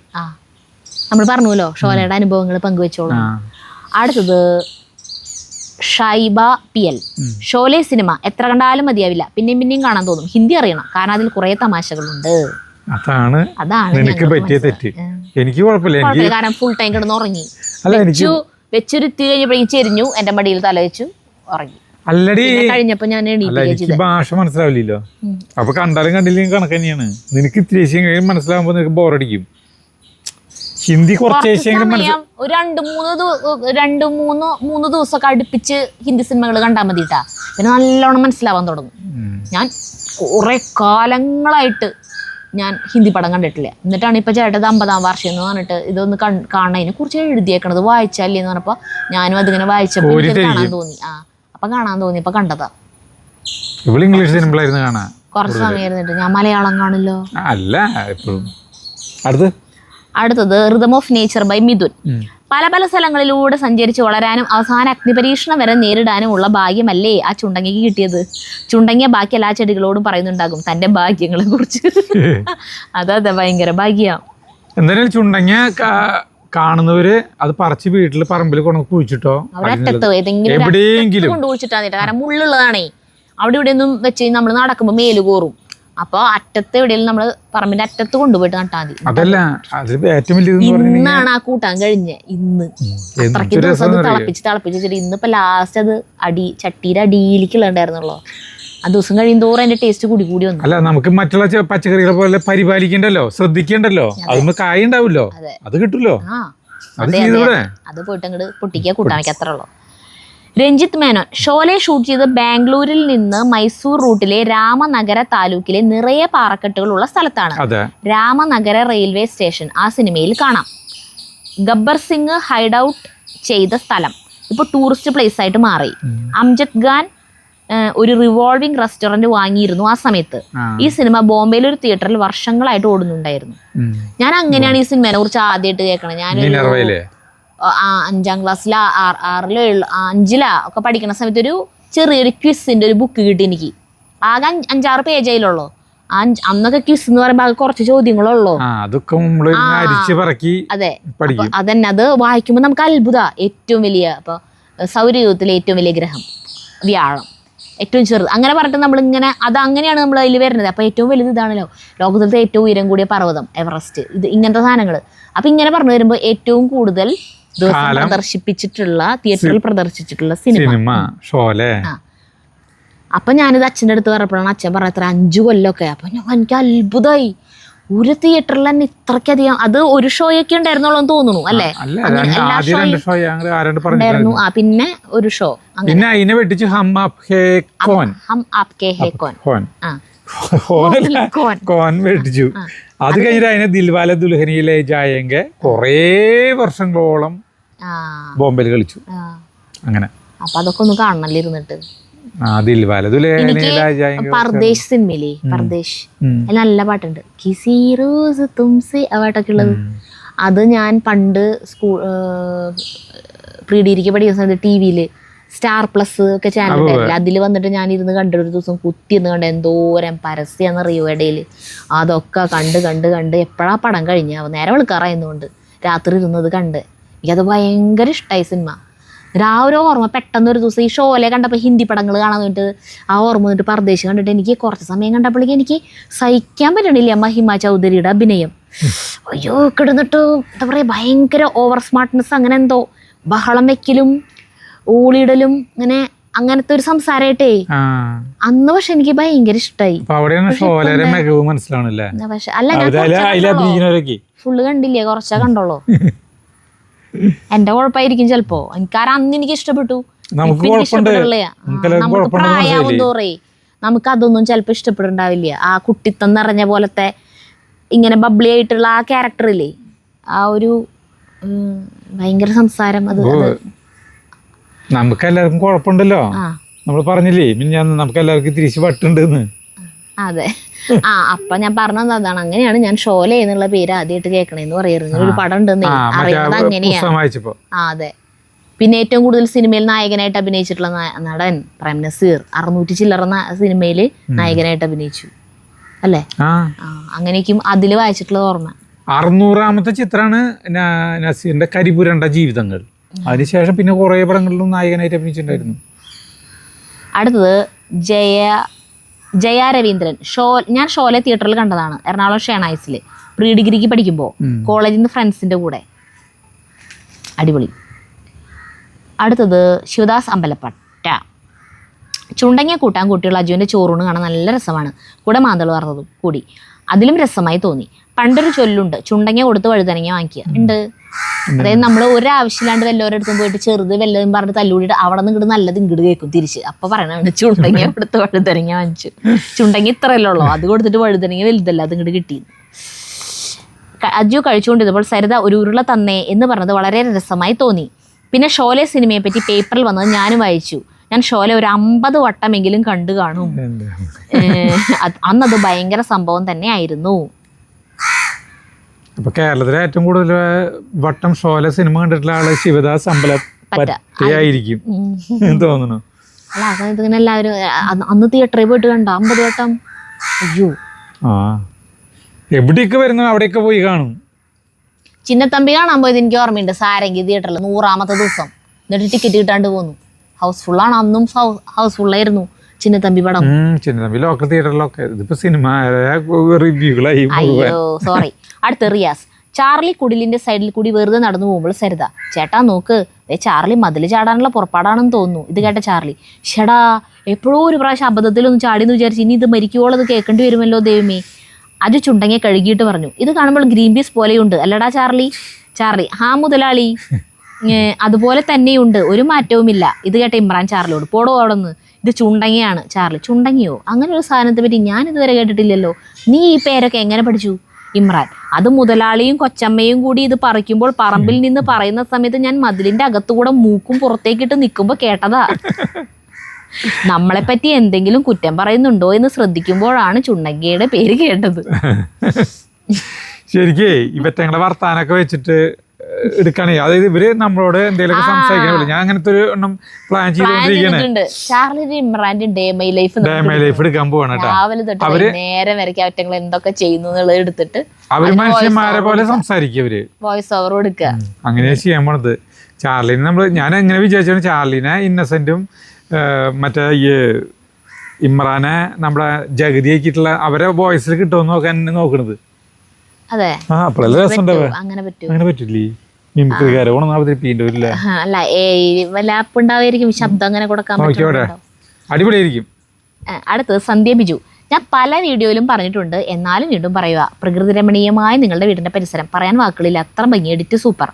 നമ്മൾ പറഞ്ഞല്ലോ ഷോലയുടെ അനുഭവങ്ങൾ പങ്കുവെച്ചോളൂ. അടുത്തത് ഷൈബ PL. ഷോലെ സിനിമ എത്ര കണ്ടാലും മതിയാവില്ല. പിന്നെയും കാണാൻ തോന്നും. ഹിന്ദി അറിയണം, കാരണം അതിൽ കുറെ തമാശകളുണ്ട്. അതാണ് എനിക്ക് പറ്റിയ തെറ്റ്. എനിക്ക് കുഴപ്പമില്ല, കാരണം ഫുൾ ടൈം കിടന്ന് ഉറങ്ങി. വെച്ചൊരുത്തി കഴിഞ്ഞപ്പോഴേക്കും ചെരിഞ്ഞു, എന്റെ മടിയിൽ തല വെച്ചു ഉറങ്ങി. അല്ലടി കഴിഞ്ഞപ്പോ ഞാൻ എനിക്ക് ഭാഷ മനസ്സിലാവില്ലല്ലോ. അപ്പൊ കണ്ടാലും കണ്ടില്ലെങ്കിൽ കണക്ക് തന്നെയാണ്. നിനക്ക് ഇത്തിരി മനസ്സിലാവുമ്പോ നിനക്ക് ബോറടിക്കും. ഹിന്ദി കുറച്ച് ഒരു 2-3 ദിവസമൊക്കെ അടുപ്പിച്ച് ഹിന്ദി സിനിമകൾ കണ്ടാൽ മതിട്ടാ. പിന്നെ നല്ലോണം മനസ്സിലാവാൻ തുടങ്ങും. ഞാൻ കുറെ കാലങ്ങളായിട്ട് ഞാൻ ഹിന്ദി പടം കണ്ടിട്ടില്ല. എന്നിട്ടാണ് ഇപ്പൊ ചേട്ടത് 50ാം വാർഷികം എന്ന് പറഞ്ഞിട്ട് ഇതൊന്ന് കാണാതിനെ കുറിച്ച് എഴുതിയേക്കണത് വായിച്ചല്ലേ എന്ന് പറഞ്ഞപ്പോ ഞാനും അതിങ്ങനെ വായിച്ചപ്പോ കാണാൻ തോന്നി. അപ്പൊ കാണാൻ തോന്നി. ഇപ്പൊ കണ്ടതാ. ഇംഗ്ലീഷ് സിനിമകളായിരുന്നു കാണാൻ. കുറച്ച് സമയം ഇരുന്നിട്ട് ഞാൻ മലയാളം കാണുമല്ലോ. അല്ല എപ്പോഴും. അടുത്തത് rhythm of nature by Mithun. പല പല സ്ഥലങ്ങളിലൂടെ സഞ്ചരിച്ച് വളരാനും അവസാന അഗ്നിപരീക്ഷണം വരെ നേരിടാനും ഉള്ള ഭാഗ്യമല്ലേ ആ ചുണ്ടങ്ങയ്ക്ക് കിട്ടിയത്. ചുണ്ടങ്ങിയ ബാക്കി എല്ലാ ചെടികളോടും പറയുന്നുണ്ടാകും തന്റെ ഭാഗ്യങ്ങളെ കുറിച്ച്. അതെ ഭയങ്കര ഭാഗ്യ. എന്തായാലും ചുണ്ടങ്ങ കാണുന്നവര് അത് പറിച്ച് വീട്ടില് പറമ്പിൽ കൊണ്ട് കുഴിച്ചിട്ടോ, ഒരറ്റത്ത് ഏതെങ്കിലും കൊണ്ട് കുഴിച്ചിട്ടാന്നിട്ട്. കാരണം മുള്ളുള്ളതാണേ. അവിടെ ഇവിടെ ഒന്നും വെച്ച് നമ്മൾ നടക്കുമ്പോ മേല് കോറും. അപ്പൊ അറ്റത്ത് എവിടെയെങ്കിലും നമ്മള് പറമ്പിന്റെ അറ്റത്ത് കൊണ്ടുപോയിട്ട് നട്ടാൽ മതി. അതല്ല ഇന്നാണ് ആ കൂട്ടാൻ കഴിഞ്ഞ. ഇന്ന് അത്രയ്ക്ക് ദിവസം അത് തിളപ്പിച്ചിട്ട് ഇന്നിപ്പോ ലാസ്റ്റ് അത് ചട്ടിയുടെ അടിയിലേക്ക് ഉണ്ടായിരുന്നുള്ളൂ. ആ ദിവസം കഴിയുന്തോറും അതിന്റെ ടേസ്റ്റ് കൂടി വന്നു. അല്ല നമുക്ക് മറ്റുള്ള പച്ചക്കറികളെ പോലെ പരിപാലിക്കണ്ടല്ലോ, ശ്രദ്ധിക്കണ്ടല്ലോ, അതൊന്നും കായ ഉണ്ടാവില്ലോ, അത് കിട്ടുമല്ലോ. അത് പോയിട്ട് അങ്ങോട്ട് പൊട്ടിക്കുക, കൂട്ടാൻ വയ്ക്കുക, അത്ര ഉള്ളൂ. രഞ്ജിത്ത് മേനോൻ. ഷോലെ ഷൂട്ട് ചെയ്ത് ബാംഗ്ലൂരിൽ നിന്ന് മൈസൂർ റൂട്ടിലെ രാമനഗര താലൂക്കിലെ നിറയെ പാറക്കെട്ടുകളുള്ള സ്ഥലത്താണ്. രാമനഗര റെയിൽവേ സ്റ്റേഷൻ ആ സിനിമയിൽ കാണാം. ഗബ്ബർ സിംഗ് ഹൈഡ് ഔട്ട് ചെയ്ത സ്ഥലം ഇപ്പോൾ ടൂറിസ്റ്റ് പ്ലേസ് ആയിട്ട് മാറി. അംജദ് ഖാൻ ഒരു റിവോൾവിംഗ് റെസ്റ്റോറന്റ് വാങ്ങിയിരുന്നു ആ സമയത്ത്. ഈ സിനിമ ബോംബെയിലെ ഒരു തിയേറ്ററിൽ വർഷങ്ങളായിട്ട് ഓടുന്നുണ്ടായിരുന്നു. ഞാൻ അങ്ങനെയാണ് ഈ സിനിമയെ കുറിച്ച് ആദ്യമായിട്ട് കേൾക്കണത്. ഞാനൊരു 5ാം ക്ലാസ്സില 6ലോ 5ലാ ഒക്കെ പഠിക്കുന്ന സമയത്ത് ഒരു ചെറിയൊരു ക്വിസിന്റെ ഒരു ബുക്ക് കിട്ടി എനിക്ക്. ആകെ 5-6 പേജയിലുള്ളൂ. അന്നൊക്കെ ക്വിസ് എന്ന് പറയുമ്പോൾ കുറച്ച് ചോദ്യങ്ങളുള്ളൂ. അതെ, അതന്നെ. അത് വായിക്കുമ്പോൾ നമുക്ക് അത്ഭുത. ഏറ്റവും വലിയ ഇപ്പൊ സൗരയൂഥത്തിലെ ഏറ്റവും വലിയ ഗ്രഹം വ്യാഴം, ഏറ്റവും ചെറുത്, അങ്ങനെ പറഞ്ഞിട്ട് നമ്മളിങ്ങനെ അത് അങ്ങനെയാണ് നമ്മൾ അതിൽ വരുന്നത്. അപ്പോൾ ഏറ്റവും വലുത് ഇതാണല്ലോ, ലോകത്തിലത്തെ ഏറ്റവും ഉയരം കൂടിയ പർവ്വതം എവറസ്റ്റ്, ഇത് ഇങ്ങനത്തെ സാധനങ്ങൾ. അപ്പം ഇങ്ങനെ പറഞ്ഞു വരുമ്പോൾ ഏറ്റവും കൂടുതൽ ദിവസം പ്രദർശിപ്പിച്ചിട്ടുള്ള തിയേറ്ററിൽ പ്രദർശിച്ചിട്ടുള്ള സിനിമ ഷോലെ. അപ്പം ഞാനിത് അച്ഛൻ്റെ അടുത്ത് പറഞ്ഞപ്പോഴാണ് അച്ഛൻ പറഞ്ഞ എത്ര 5 കൊല്ലമൊക്കെ. അപ്പം എനിക്ക് അത്ഭുതമായി. ഒരു തിയേറ്ററിൽ തന്നെ ഇത്രയ്ക്കധികം. അത് ഒരു ഷോയൊക്കെ ഉണ്ടായിരുന്നുള്ളൂ എന്ന് തോന്നുന്നു അല്ലേ? ഉണ്ടായിരുന്നു. പിന്നെ ഒരു ഷോ അത് കഴിഞ്ഞിട്ട് അതിനെ ദിൽവാലെ ദുൽഹനിയിലെ ജായെങ്ക കുറേ വർഷങ്ങളോളം ബോംബെയിൽ കളിച്ചു. അങ്ങനെ അപ്പൊ അതൊക്കെ ഒന്ന് കാണണല്ലോ ഇരുന്നിട്ട്. പർദേശ് സിനിമയില്ലേ, പർദേശ്, നല്ല പാട്ടുണ്ട്, കിസി റോസ് തുംസെ, ആ പാട്ടൊക്കെ ഉള്ളത്. അത് ഞാൻ പണ്ട് സ്കൂൾ പ്രീ ഡിഗ്രിക്ക് പഠിക്കുന്ന സമയത്ത് ടിവിയില് സ്റ്റാർ പ്ലസ് ഒക്കെ ചാനൽ ഉണ്ടായില്ല, അതിൽ വന്നിട്ട് ഞാൻ ഇരുന്ന് കണ്ടൊരു ദിവസം കുത്തി ഇരുന്ന് കണ്ട് എന്തോരം പരസ്യാന്നറിയോ ഇടയിൽ. അതൊക്കെ കണ്ട് എപ്പോഴാ പടം കഴിഞ്ഞ നേരെ വെളുക്കാറായിരുന്നുകൊണ്ട് രാത്രി ഇരുന്നത് കണ്ട് എനിക്കത് ഭയങ്കര ഇഷ്ടമായി സിനിമ. ഒരു ഓർമ്മ പെട്ടെന്ന് ഒരു ദിവസം ഈ ഷോലെ കണ്ടപ്പോൾ ഹിന്ദി പടങ്ങൾ കാണാൻ വേണ്ടിയിട്ട് ആ ഓർമ്മ വന്നിട്ട് പർദേശ് കണ്ടിട്ട് എനിക്ക് കുറച്ച് സമയം കണ്ടപ്പോഴേക്കും എനിക്ക് സഹിക്കാൻ പറ്റണില്ല മഹിമ ചൗധരിയുടെ അഭിനയം. അയ്യോ കിടന്നിട്ട് എന്താ പറയുക, ഭയങ്കര ഓവർ സ്മാർട്ട്നെസ്, അങ്ങനെ എന്തോ ബഹളം വെക്കലും ഊളിയിടലും അങ്ങനത്തെ ഒരു സംസാരമായിട്ടേ അന്ന്. പക്ഷെ എനിക്ക് ഭയങ്കര ഇഷ്ടമായി. പക്ഷെ അല്ല, ഞാൻ ഫുള്ള് കണ്ടില്ലേ, കുറച്ചാ കണ്ടോളൂ. എന്റെ കുഴപ്പമായിരിക്കും ചിലപ്പോ. എനിക്കാരും അന്ന് എനിക്ക് ഇഷ്ടപ്പെട്ടു. നമുക്ക് പ്രായാവും തോറേ നമുക്ക് അതൊന്നും ചിലപ്പോ ഇഷ്ടപ്പെടുണ്ടാവില്ല. ആ കുട്ടിത്തം നിറഞ്ഞ പോലത്തെ ഇങ്ങനെ ബബ്ലി ആയിട്ടുള്ള ആ ക്യാരക്ടറില്ലേ, ആ ഒരു ഭയങ്കര സംസാരം, അത് നമുക്ക് എല്ലാവർക്കും കുഴപ്പമുണ്ടല്ലോ. നമ്മൾ പറഞ്ഞില്ലേ നമുക്ക് എല്ലാവർക്കും തിരിച്ച് വട്ടുണ്ടെന്ന്. അതെ. അപ്പൊ ഞാൻ പറഞ്ഞത് അതാണ്. അങ്ങനെയാണ് ഞാൻ ഷോലെ എന്നുള്ള പേര് ആദ്യമായിട്ട് കേൾക്കണേന്ന് പറയുന്നത്. ഒരു പടം ഉണ്ടെന്ന് അറിയുന്നത് അങ്ങനെയാണ്. അതെ. പിന്നെ ഏറ്റവും കൂടുതൽ സിനിമയിൽ നായകനായിട്ട് അഭിനയിച്ചിട്ടുള്ള നടൻ പ്രേം നസീർ 600 ചില്ലറ സിനിമയില് നായകനായിട്ട് അഭിനയിച്ചു അല്ലേ? അങ്ങനെയൊക്കെയും അതില് വായിച്ചിട്ടുള്ള ഓർമ്മ. 600ാമത്തെ ചിത്രമാണ് നസീറിന്റെ കരിപുരണ്ട ജീവിതങ്ങൾ. അതിനുശേഷം പിന്നെ കുറെ പടങ്ങളിലും നായകനായിട്ട് അഭിനയിച്ചിട്ടുണ്ടായിരുന്നു. അടുത്തത് ജയ രവീന്ദ്രൻ. ഞാൻ ഷോലെ തിയേറ്ററിൽ കണ്ടതാണ്, എറണാകുളം ഷേണായിസിൽ പ്രീ ഡിഗ്രിക്ക് പഠിക്കുമ്പോൾ കോളേജിൽ നിന്ന് ഫ്രണ്ട്സിൻ്റെ കൂടെ. അടിപൊളി. അടുത്തത് ശിവദാസ് അമ്പലപ്പറ്റ. ചുണ്ടങ്ങ കൂട്ടാൻ കുട്ടികൾ അജുവിൻ്റെ ചോറൂണ് കാണാൻ നല്ല രസമാണ്, കൂടെ മാന്തൾ വറുത്തതും കൂടി. അതിലും രസമായി തോന്നി. പണ്ടൊരു ചൊല്ലുണ്ട്, ചുണ്ടങ്ങ കൊടുത്ത് വഴുതനങ്ങ വാങ്ങിക്കുക ഉണ്ട്. അതായത് നമ്മൾ ഒരാവശ്യമില്ലാണ്ട് വല്ലവരടുത്തും പോയിട്ട് ചെറുത് വല്ലതും പറഞ്ഞിട്ട് തല്ലൂടിയിട്ട് അവിടെ നിന്ന് ഇങ്ങോട്ട് നല്ലത് ഇങ്ങോട്ട് കേൾക്കും തിരിച്ച്. അപ്പൊ പറയണ ചുണ്ടങ്ങ കൊടുത്ത് വഴുതനങ്ങ വാങ്ങിച്ചു. ചുണ്ടങ്ങ ഇത്രയല്ലേ ഉള്ളൂ, അത് കൊടുത്തിട്ട് വഴുതനങ്ങ വലുതല്ല, അത് ഇങ്ങോട്ട് കിട്ടി. അജു കഴിച്ചുകൊണ്ടിരുന്നപ്പോൾ സരിത ഒരു ഉരുള തന്നേ എന്ന് പറഞ്ഞത് വളരെ രസമായി തോന്നി. പിന്നെ ഷോലെ സിനിമയെ പറ്റി പേപ്പറിൽ വന്നത് ഞാനും വായിച്ചു. ഞാൻ ഷോലെ ഒരു 50 വട്ടമെങ്കിലും കണ്ടു കാണും. അന്നത് ഭയങ്കര സംഭവം തന്നെ ആയിരുന്നു. അപ്പൊ കേരളത്തിലെ ഏറ്റവും കൂടുതൽ വട്ടം ഷോലെ സിനിമ കണ്ടിട്ടുള്ള ആള് ശിവദാസ് അമ്പലപ്പറ്റയായിരിക്കും തോന്നുന്നു. അല്ല അതിങ്ങനെ എല്ലാവരും അന്ന് തിയേറ്ററിൽ പോയിട്ട് കണ്ട 50 വട്ടം. അയ്യോ എവിടെയൊക്കെ വരുന്നു അവിടെയൊക്കെ പോയി കാണും. ചിന്നത്തമ്പി കാണാൻ പോയത് എനിക്ക് ഓർമ്മയുണ്ട്. സാരംഗി തിയേറ്ററിൽ 100ാമത്തെ ദിവസം. എന്നിട്ട് ടിക്കറ്റ് കിട്ടാണ്ട് പോന്നു. ഹൗസ്ഫുള്ളാണ്. അന്നും ഹൗസ്ഫുള്ളായിരുന്നു ചിന്നത്തമ്പി പടം. ചിന്നത്തമ്പി ലോക്കൽ തിയേറ്ററിലൊക്കെ. ഇതിപ്പോ സിനിമ റിവ്യൂകളായി. അയ്യോ സോറി. അടുത്ത റിയാസ്. ചാർലി കുടിലിന്റെ സൈഡിൽ കൂടി വെറുതെ നടന്നു പോകുമ്പോൾ സരിത ചേട്ടാ നോക്ക് ചാർലി മതിൽ ചാടാനുള്ള പുറപ്പാടാണെന്ന് തോന്നുന്നു. ഇത് കേട്ട ചാർലി ഷടാ എപ്പോഴോ ഒരു പ്രാവശ്യം അബദ്ധത്തിലൊന്ന് ചാടിയെന്ന് വിചാരിച്ചു. ഇനി ഇത് മരിക്കുവോളം അത് കേൾക്കേണ്ടി വരുമല്ലോ ദൈവമേ. അജു ചുണ്ടങ്ങെ കഴുകിയിട്ട് പറഞ്ഞു. ഇത് കാണുമ്പോൾ ഗ്രീൻ പീസ് പോലെയുണ്ട് അല്ലടാ ചാർലി. ചാർലി ഹാ മുതലാളി അതുപോലെ തന്നെയുണ്ട്, ഒരു മാറ്റവുമില്ല. ഇത് കേട്ട ഇമ്രാൻ ചാർലിയോട് പോടോ അവിടെ നിന്ന്, ഇത് ചുണ്ടങ്ങയാണ്. ചാർലി ചുണ്ടങ്ങിയോ? അങ്ങനെ ഒരു സാധനത്തെ പറ്റി ഞാൻ ഇതുവരെ കേട്ടിട്ടില്ലല്ലോ, നീ ഈ പേരൊക്കെ എങ്ങനെ പഠിച്ചു? ഇമ്രാൻ അത് മുതലാളിയും കൊച്ചമ്മയും കൂടി ഇത് പറിക്കുമ്പോൾ പറമ്പിൽ നിന്ന് പറയുന്ന സമയത്ത് ഞാൻ മതിലിന്റെ അകത്തുകൂടെ മൂക്കും പുറത്തേക്കിട്ട് നിൽക്കുമ്പോൾ കേട്ടതാ. നമ്മളെപ്പറ്റി എന്തെങ്കിലും കുറ്റം പറയുന്നുണ്ടോ എന്ന് ശ്രദ്ധിക്കുമ്പോഴാണ് ചുണ്ടങ്ങിയുടെ പേര് കേട്ടത്. ശരിക്കേ ഇവറ്റങ്ങളുടെ വർത്താനൊക്കെ വെച്ചിട്ട് എടുക്കണേ. അതായത് ഇവര് നമ്മളോട് എന്തെങ്കിലും സംസാരിക്കണ ഞാൻ അങ്ങനത്തെ ഒരു എണ്ണം പ്ലാൻ ചെയ്തോണ്ടിരിക്കണേ. ചാർലി ഇമ്രാന്റെ ഡേ മൈ ലൈഫ് എടുക്കാൻ പോവാണ് രാവിലെ തൊട്ട് നേരെ വരയ്ക്ക് അവറ്റങ്ങൾ എന്തൊക്കെ ചെയ്യുന്നു എന്നുള്ളത് എടുത്തിട്ട് അവര് മനുഷ്യന്മാരെ പോലെ സംസാരിക്കും. അവര് വോയിസ് ഓവർ കൊടുക്കുക. അങ്ങനെ ചെയ്യാൻ പോണത്. ചാർലിനെ നമ്മള് ഞാൻ എങ്ങനെ വിചാരിച്ചാണ് ചാർലിനെ ഇന്നസെന്റും മറ്റേ ഈ ഇമ്രാനെ നമ്മുടെ ജഗതി ആക്കിയിട്ടുള്ള അവരെ വോയിസിൽ കിട്ടുമെന്ന് നോക്കാൻ നോക്കണത്. അതെ അങ്ങനെ പറ്റില്ലേ? അല്ല ലാപ്പ് ഉണ്ടാവായിരിക്കും, ശബ്ദം അങ്ങനെ കൊടുക്കാൻ അടിപൊളിയായിരിക്കും. അടുത്തത് സന്ധ്യ ബിജു. ഞാൻ പല വീഡിയോയിലും പറഞ്ഞിട്ടുണ്ട്, എന്നാലും വീണ്ടും പറയുക. പ്രകൃതി രമണീയമായ നിങ്ങളുടെ വീടിന്റെ പരിസരം പറയാൻ വാക്കുകളില്ല, അത്ര ഭംഗി. Edit super.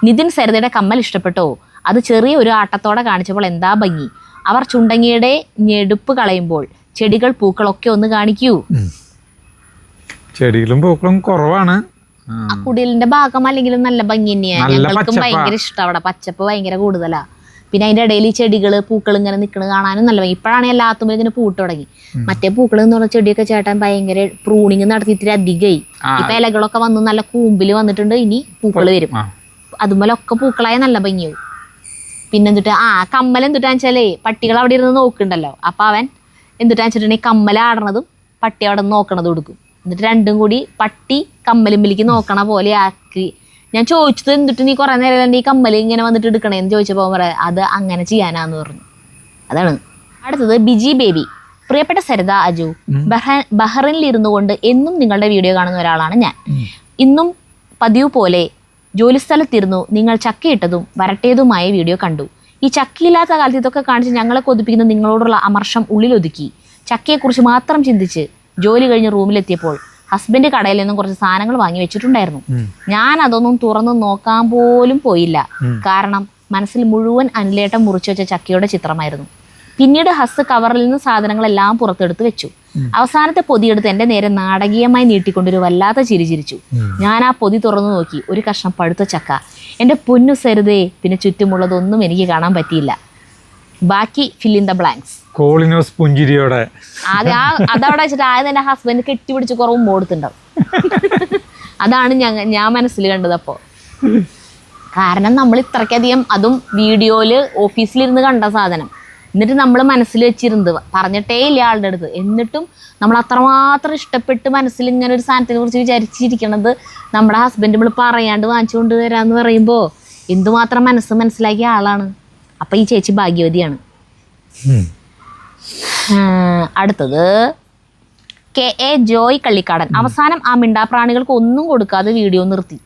നിതിൻ സരിതയുടെ കമ്മൽ ഇഷ്ടപ്പെട്ടോ? അത് ചെറിയ ഒരു ആട്ടത്തോടെ കാണിച്ചപ്പോൾ എന്താ ഭംഗി. അവർ ചുണ്ടങ്ങിയുടെ ഞെടുപ്പ് കളയുമ്പോൾ ചെടികൾ പൂക്കളൊക്കെ ഒന്ന് കാണിക്കൂ. ചെടികളും പൂക്കളും കുറവാണ്. ആ കുടിലിന്റെ ഭാഗം അല്ലെങ്കിലും നല്ല ഭംഗി തന്നെയാണ്. ഞങ്ങൾക്കും ഭയങ്കര ഇഷ്ടം. അവിടെ പച്ചപ്പ് ഭയങ്കര കൂടുതലാ. പിന്നെ അതിന്റെ ഇടയിൽ ഈ ചെടികള് പൂക്കൾ ഇങ്ങനെ നിൽക്കുന്നത് കാണാനും നല്ല ഭംഗി. ഇപ്പോഴാണ് എല്ലാത്തും ഇങ്ങനെ പൂട്ട് തുടങ്ങി. മറ്റേ പൂക്കൾ എന്ന് പറഞ്ഞ ചെടിയൊക്കെ ചേട്ടാൻ ഭയങ്കര പ്രൂണിങ് നടത്തി ഇത്തിരി അധികമായി. ഇപ്പൊ ഇലകളൊക്കെ വന്ന് നല്ല കൂമ്പില് വന്നിട്ടുണ്ട്. ഇനി പൂക്കൾ വരും. അതുമല്ലൊക്കെ പൂക്കളായ നല്ല ഭംഗിയാവും. പിന്നെ എന്തിട്ട് കമ്മൽ എന്തിട്ടാന്ന് വെച്ചാലേ പട്ടികൾ അവിടെ ഇരുന്ന് നോക്കുന്നുണ്ടല്ലോ. അപ്പൊ അവൻ എന്തിട്ടാന്ന് വെച്ചിട്ടുണ്ടെങ്കിൽ കമ്മൽ ആടണതും പട്ടി അവിടെ നോക്കണതും കൊടുക്കും. എന്നിട്ട് രണ്ടും കൂടി പട്ടി കമ്മലുമ്പിലേക്ക് നോക്കണ പോലെ ആക്കി. ഞാൻ ചോദിച്ചത് എന്നിട്ട് നീ കുറെ നേരം ഈ കമ്മൽ ഇങ്ങനെ വന്നിട്ട് എടുക്കണേന്ന് ചോദിച്ചപ്പോൾ പറയാം അത് അങ്ങനെ ചെയ്യാനാന്ന് പറഞ്ഞു. അതാണ്. അടുത്തത് ബിജി ബേബി. പ്രിയപ്പെട്ട സരിത, അജു, ബഹ്റൈനിൽ ഇരുന്നു കൊണ്ട് എന്നും നിങ്ങളുടെ വീഡിയോ കാണുന്ന ഒരാളാണ് ഞാൻ. ഇന്നും പതിവ് പോലെ ജോലിസ്ഥലത്തിരുന്നു നിങ്ങൾ ചക്കയിട്ടതും വരട്ടിയതുമായ വീഡിയോ കണ്ടു. ഈ ചക്കയില്ലാത്ത കാലത്ത് ഇതൊക്കെ കാണിച്ച് ഞങ്ങളെ കൊതിപ്പിക്കുന്ന നിങ്ങളോടുള്ള അമർഷം ഉള്ളിലൊതുക്കി ചക്കയെക്കുറിച്ച് മാത്രം ചിന്തിച്ച് ജോലി കഴിഞ്ഞ് റൂമിലെത്തിയപ്പോൾ ഹസ്ബൻഡ് കടയിൽ നിന്നും കുറച്ച് സാധനങ്ങൾ വാങ്ങി വെച്ചിട്ടുണ്ടായിരുന്നു. ഞാൻ അതൊന്നും തുറന്നു നോക്കാൻ പോലും പോയില്ല. കാരണം മനസ്സിൽ മുഴുവൻ അനിലേട്ടം മുറിച്ചു വെച്ച ചക്കയുടെ ചിത്രമായിരുന്നു. പിന്നീട് ഹസ് കവറിൽ നിന്ന് സാധനങ്ങളെല്ലാം പുറത്തെടുത്ത് വെച്ചു. അവസാനത്തെ പൊതിയെടുത്ത് എന്റെ നേരെ നാടകീയമായി നീട്ടിക്കൊണ്ടൊരു വല്ലാത്ത ചിരി ചിരിച്ചു. ഞാൻ ആ പൊതി തുറന്നു നോക്കി. ഒരു കഷ്ണം പഴുത്ത ചക്ക. എന്റെ പൊന്നു സരിതേ. പിന്നെ ചുറ്റുമുള്ളതൊന്നും എനിക്ക് കാണാൻ പറ്റിയില്ല. ബാക്കി ഫിൽ ഇൻ ദ ബ്ലാങ്ക്സ്. പുഞ്ചിരിയോടെ അതവിടെ വെച്ചിട്ട് ആദ്യം എന്റെ ഹസ്ബൻഡ് കെട്ടിപ്പിടിച്ച് കുറവും മോടുത്തുണ്ടാവും. അതാണ് ഞാൻ മനസ്സിൽ കണ്ടത്. അപ്പോ കാരണം നമ്മൾ ഇത്രയ്ക്കധികം അതും വീഡിയോയില് ഓഫീസിലിരുന്ന് കണ്ട സാധനം, എന്നിട്ട് നമ്മൾ മനസ്സിൽ വെച്ചിരുന്നത് പറഞ്ഞിട്ടേ ഇല്ല ആളുടെ അടുത്ത്. എന്നിട്ടും നമ്മൾ അത്രമാത്രം ഇഷ്ടപ്പെട്ട് മനസ്സിൽ ഇങ്ങനെ ഒരു സാധനത്തിനെ കുറിച്ച് വിചാരിച്ചിരിക്കണത് നമ്മുടെ ഹസ്ബൻഡ് നമ്മൾ പറയാണ്ട് വാങ്ങിച്ചു കൊണ്ട് തരാന്ന് പറയുമ്പോൾ എന്തുമാത്രം മനസ്സിലാക്കിയ ആളാണ്. അപ്പം ഈ ചേച്ചി ഭാഗ്യവതിയാണ്. അടുത്തത് KA ജോയ് കള്ളിക്കാടൻ. അവസാനം ആ മിണ്ടാപ്രാണികൾക്ക് ഒന്നും കൊടുക്കാതെ വീഡിയോ നിർത്തി.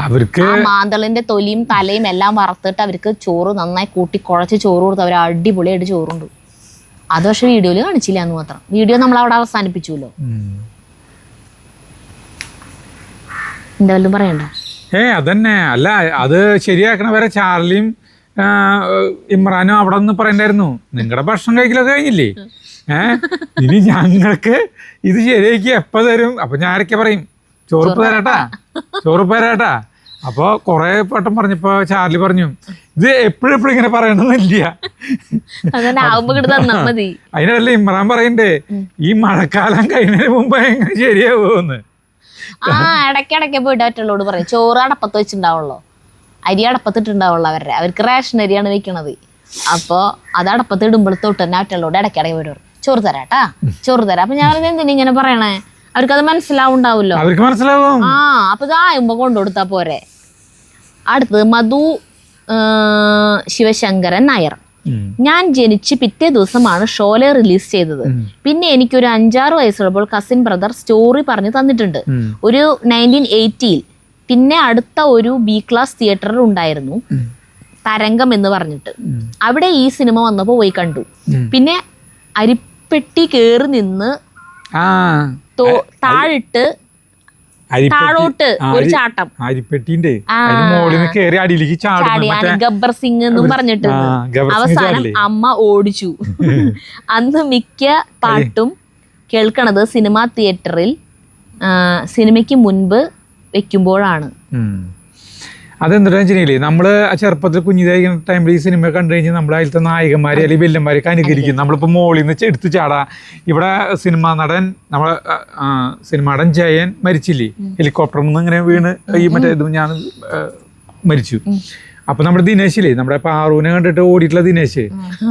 അവർക്ക് മാന്തളിന്റെ തൊലിയും തലയും എല്ലാം വറുത്തിട്ട് അവർക്ക് ചോറ് നന്നായി കൂട്ടി കുഴച്ച് ചോറ് കൊടുത്ത് അവർ അടിപൊളിയായിട്ട് ചോറുണ്ട്. അത് പക്ഷെ വീഡിയോയിൽ കാണിച്ചില്ല എന്ന് മാത്രം. വീഡിയോ നമ്മൾ അവിടെ അവസാനിപ്പിച്ചുല്ലോ. എന്താ വല്ലതും പറയണ്ട? അതന്നെ. അല്ല അത് ശരിയാക്കണ വരെ ചാർലിയും ഇമ്രാനും അവിടെ നിന്ന് പറയണ്ടായിരുന്നു നിങ്ങളുടെ ഭക്ഷണം കഴിക്കലൊക്കെ കഴിഞ്ഞില്ലേ, ഇനി ഞങ്ങൾക്ക് ഇത് ശരിയാക്കി എപ്പോ തരും? അപ്പൊ ഞാനൊക്കെ പറയും ചോറുപ്പ് തരാട്ടാ. അപ്പോൾ കുറേ വട്ടം പറഞ്ഞപ്പോൾ ചാർലി പറഞ്ഞു ഇത് എപ്പോഴും ഇങ്ങനെ പറയണമെന്നില്ല. അങ്ങനെ ആവുമ്പോ കിട്ട തന്നാ മതി. അതിനല്ല ഇമ്രാൻ പറയണ്ടേ ഈ മഴക്കാലം കഴിഞ്ഞതിന് മുമ്പ് എങ്ങനെ ശരിയാവുമെന്ന്. ഇടയ്ക്കിടയ്ക്ക് പോയിട്ട് ഒറ്റളോട് പറയും ചോറ് അടപ്പത്ത് വെച്ചിട്ടുണ്ടാവുള്ളൂ, അരി അടപ്പത്തിട്ടുണ്ടാവുള്ളൂ. അവർക്ക് റേഷൻ അരിയാണ് വെക്കണത്. അപ്പോൾ അത് അടപ്പത്ത് ഇടുമ്പോൾ തൊട്ട് തന്നെ ഒറ്റളോട് ഇടയ്ക്കിടയ്ക്ക് പോയിട്ട് പറയും ചോറ് തരാട്ടാ, ചോറ് തരാം. അപ്പൊ ഞാൻ എന്തിനാ ഇങ്ങനെ പറയണേ, അവർക്കത് മനസ്സിലാവുണ്ടാവുമല്ലോ. അവർക്ക് മനസ്സിലാവും. അപ്പൊ ഇതായുമ്പോ കൊണ്ടുകൊടുത്താ പോരെ. അടുത്തത് മധു ശിവശങ്കരൻ നായർ. ഞാൻ ജനിച്ച് പിറ്റേ ദിവസമാണ് ഷോലെ റിലീസ് ചെയ്തത്. പിന്നെ എനിക്കൊരു 5-6 വയസ്സുള്ളപ്പോൾ കസിൻ ബ്രദർ സ്റ്റോറി പറഞ്ഞു തന്നിട്ടുണ്ട്, ഒരു 1980. പിന്നെ അടുത്ത ഒരു B ക്ലാസ് തിയേറ്ററിൽ ഉണ്ടായിരുന്നു, തരംഗം എന്ന് പറഞ്ഞിട്ട്. അവിടെ ഈ സിനിമ വന്നപ്പോ പോയി കണ്ടു. പിന്നെ അരിപ്പെട്ടി കേറി നിന്ന് താഴിട്ട് താഴോട്ട് ഒരു ചാട്ടം, അരിപ്പെട്ടിന്റെ മോളിൽ കേറി അടിയിലേക്ക് ചാടിയാണ് ഗബ്ബർ സിംഗ് എന്നും പറഞ്ഞിട്ട്. അവസാനം അമ്മ ഓടിച്ചു. അന്ന് മിക്ക പാട്ടും കേൾക്കണത് സിനിമാ തിയേറ്ററിൽ സിനിമയ്ക്ക് മുൻപ് വെക്കുമ്പോഴാണ്. അതെന്താ വെച്ചില്ലേ, നമ്മള് ചെറുപ്പത്തിൽ കുഞ്ഞിതായിരിക്കുന്ന ടൈമിൽ ഈ സിനിമ കണ്ടു കഴിഞ്ഞാൽ നമ്മൾ അതിലത്തെ നായകന്മാരെ അല്ലെങ്കിൽ വില്ലന്മാരെയൊക്കെ അനുകരിക്കും. നമ്മളിപ്പോൾ മോളിൽ നിന്ന് എടുത്ത് ചാടാ. ഇവിടെ സിനിമാ നടൻ ജയൻ മരിച്ചില്ലേ, ഹെലികോപ്റ്ററിൽ നിന്ന് ഇങ്ങനെ വീണ് ഈ മറ്റേ ഇത് ഞാൻ മരിച്ചു. അപ്പൊ നമ്മുടെ ദിനേശില്ലേ, നമ്മുടെ പാറൂനെ കണ്ടിട്ട് ഓടിയിട്ടുള്ള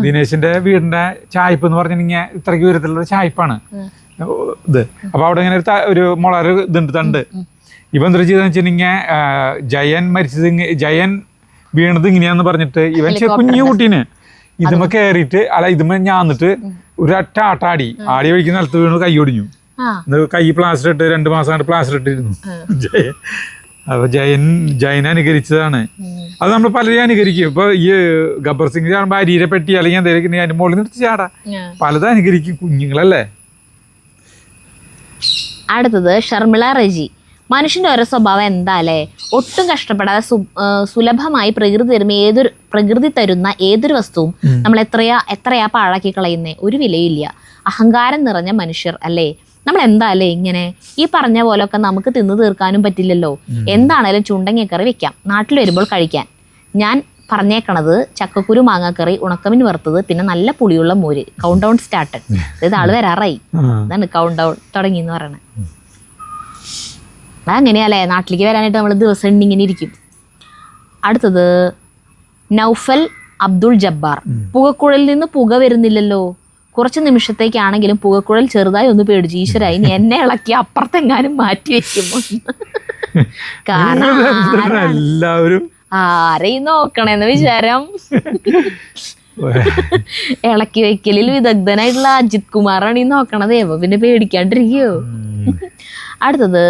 ദിനേശിന്റെ വീടിന്റെ ചായ്പ് എന്ന് പറഞ്ഞിട്ടുണ്ടെങ്കിൽ ഇത്രയ്ക്ക് ഉയരത്തിലുള്ള ചായ്പാണ് ഇത്. അപ്പൊ അവിടെ ഇങ്ങനെ ഒരു മുളര് ഇതുണ്ട്, തണ്ട്. ഇവൻ എന്താ ചെയ്തെന്ന് വെച്ചിട്ടുണ്ടെങ്കിൽ ജയൻ വീണത് ഇങ്ങനെയാന്ന് പറഞ്ഞിട്ട് ഇവൻ കുഞ്ഞു കുട്ടീന് ഇതുമ്മ കയറിയിട്ട് ഇതുമ്മ ഞാന്നിട്ട് ഒരു ഒറ്റ ആട്ടാടി വഴിക്കുന്ന നിലത്ത് വീണ് കൈ ഒടിഞ്ഞു. കൈ പ്ലാസ്റ്റർ ഇട്ട് 2 മാസം കൊണ്ട് പ്ലാസ്റ്റർ ഇട്ടിരുന്നു ജയൻ. അപ്പൊ ജയൻ അനുകരിച്ചതാണ്. അത് നമ്മൾ പലരെയും അനുകരിക്കും. ഇപ്പൊ ഈ ഗബ്ബർ സിംഗ് ചാടുമ്പോ അരിയിലെ പെട്ടി അല്ലെങ്കിൽ എന്തെങ്കിലും അതിന്റെ മുകളിൽ നിർത്തി ചാടാ, പലതും അനുകരിക്കും കുഞ്ഞുങ്ങളല്ലേ. അടുത്തത് ഷർമിള റെജി. മനുഷ്യന്റെ ഓരോ സ്വഭാവം എന്താല്ലേ, ഒട്ടും കഷ്ടപ്പെടാതെ സുലഭമായി പ്രകൃതി തരുന്ന ഏതൊരു വസ്തുവും നമ്മൾ എത്രയാ പാഴാക്കി കളയുന്നേ, ഒരു വിലയില്ല. അഹങ്കാരം നിറഞ്ഞ മനുഷ്യർ അല്ലേ നമ്മൾ. എന്താ അല്ലേ ഇങ്ങനെ, ഈ പറഞ്ഞ പോലൊക്കെ നമുക്ക് തിന്നു തീർക്കാനും പറ്റില്ലല്ലോ. എന്താണേലും ചുണ്ടങ്ങ കറി വെക്കാം, നാട്ടിൽ വരുമ്പോൾ കഴിക്കാൻ. ഞാൻ പറഞ്ഞേക്കണത് ചക്കക്കുരു മാങ്ങാക്കറി, ഉണക്കമീൻ വറുത്തത്, പിന്നെ നല്ല പുളിയുള്ള മോര്. Count down started. ഇത് ആള് വരാറായി. അതാണ് കൗണ്ട് ഡൗൺ തുടങ്ങി എന്ന് പറയണേ. അതങ്ങനെയല്ലേ, നാട്ടിലേക്ക് വരാനായിട്ട് നമ്മൾ ദിവസം ഇങ്ങനെ ഇരിക്കും. അടുത്തത് നൗഫൽ അബ്ദുൾ ജബ്ബാർ. പുകക്കുഴലിൽ നിന്ന് പുക വരുന്നില്ലല്ലോ, കുറച്ച് നിമിഷത്തേക്കാണെങ്കിലും പുകക്കുഴൽ ചെറുതായി ഒന്ന് പേടിച്ചു. ഈശ്വരായി നീ എന്നെ ഇളക്കി അപ്പുറത്തെങ്ങാനും മാറ്റി വെക്കുമ്പോ. കാരണം എല്ലാവരും ആരെയും നോക്കണേന്ന് വിചാരം. ഇളക്കി വെക്കലിൽ വിദഗ്ധനായിട്ടുള്ള അജിത് കുമാറാണ് ഈ നോക്കണത്. പിന്നെ പേടിക്കാണ്ടിരിക്കോ. അടുത്തത്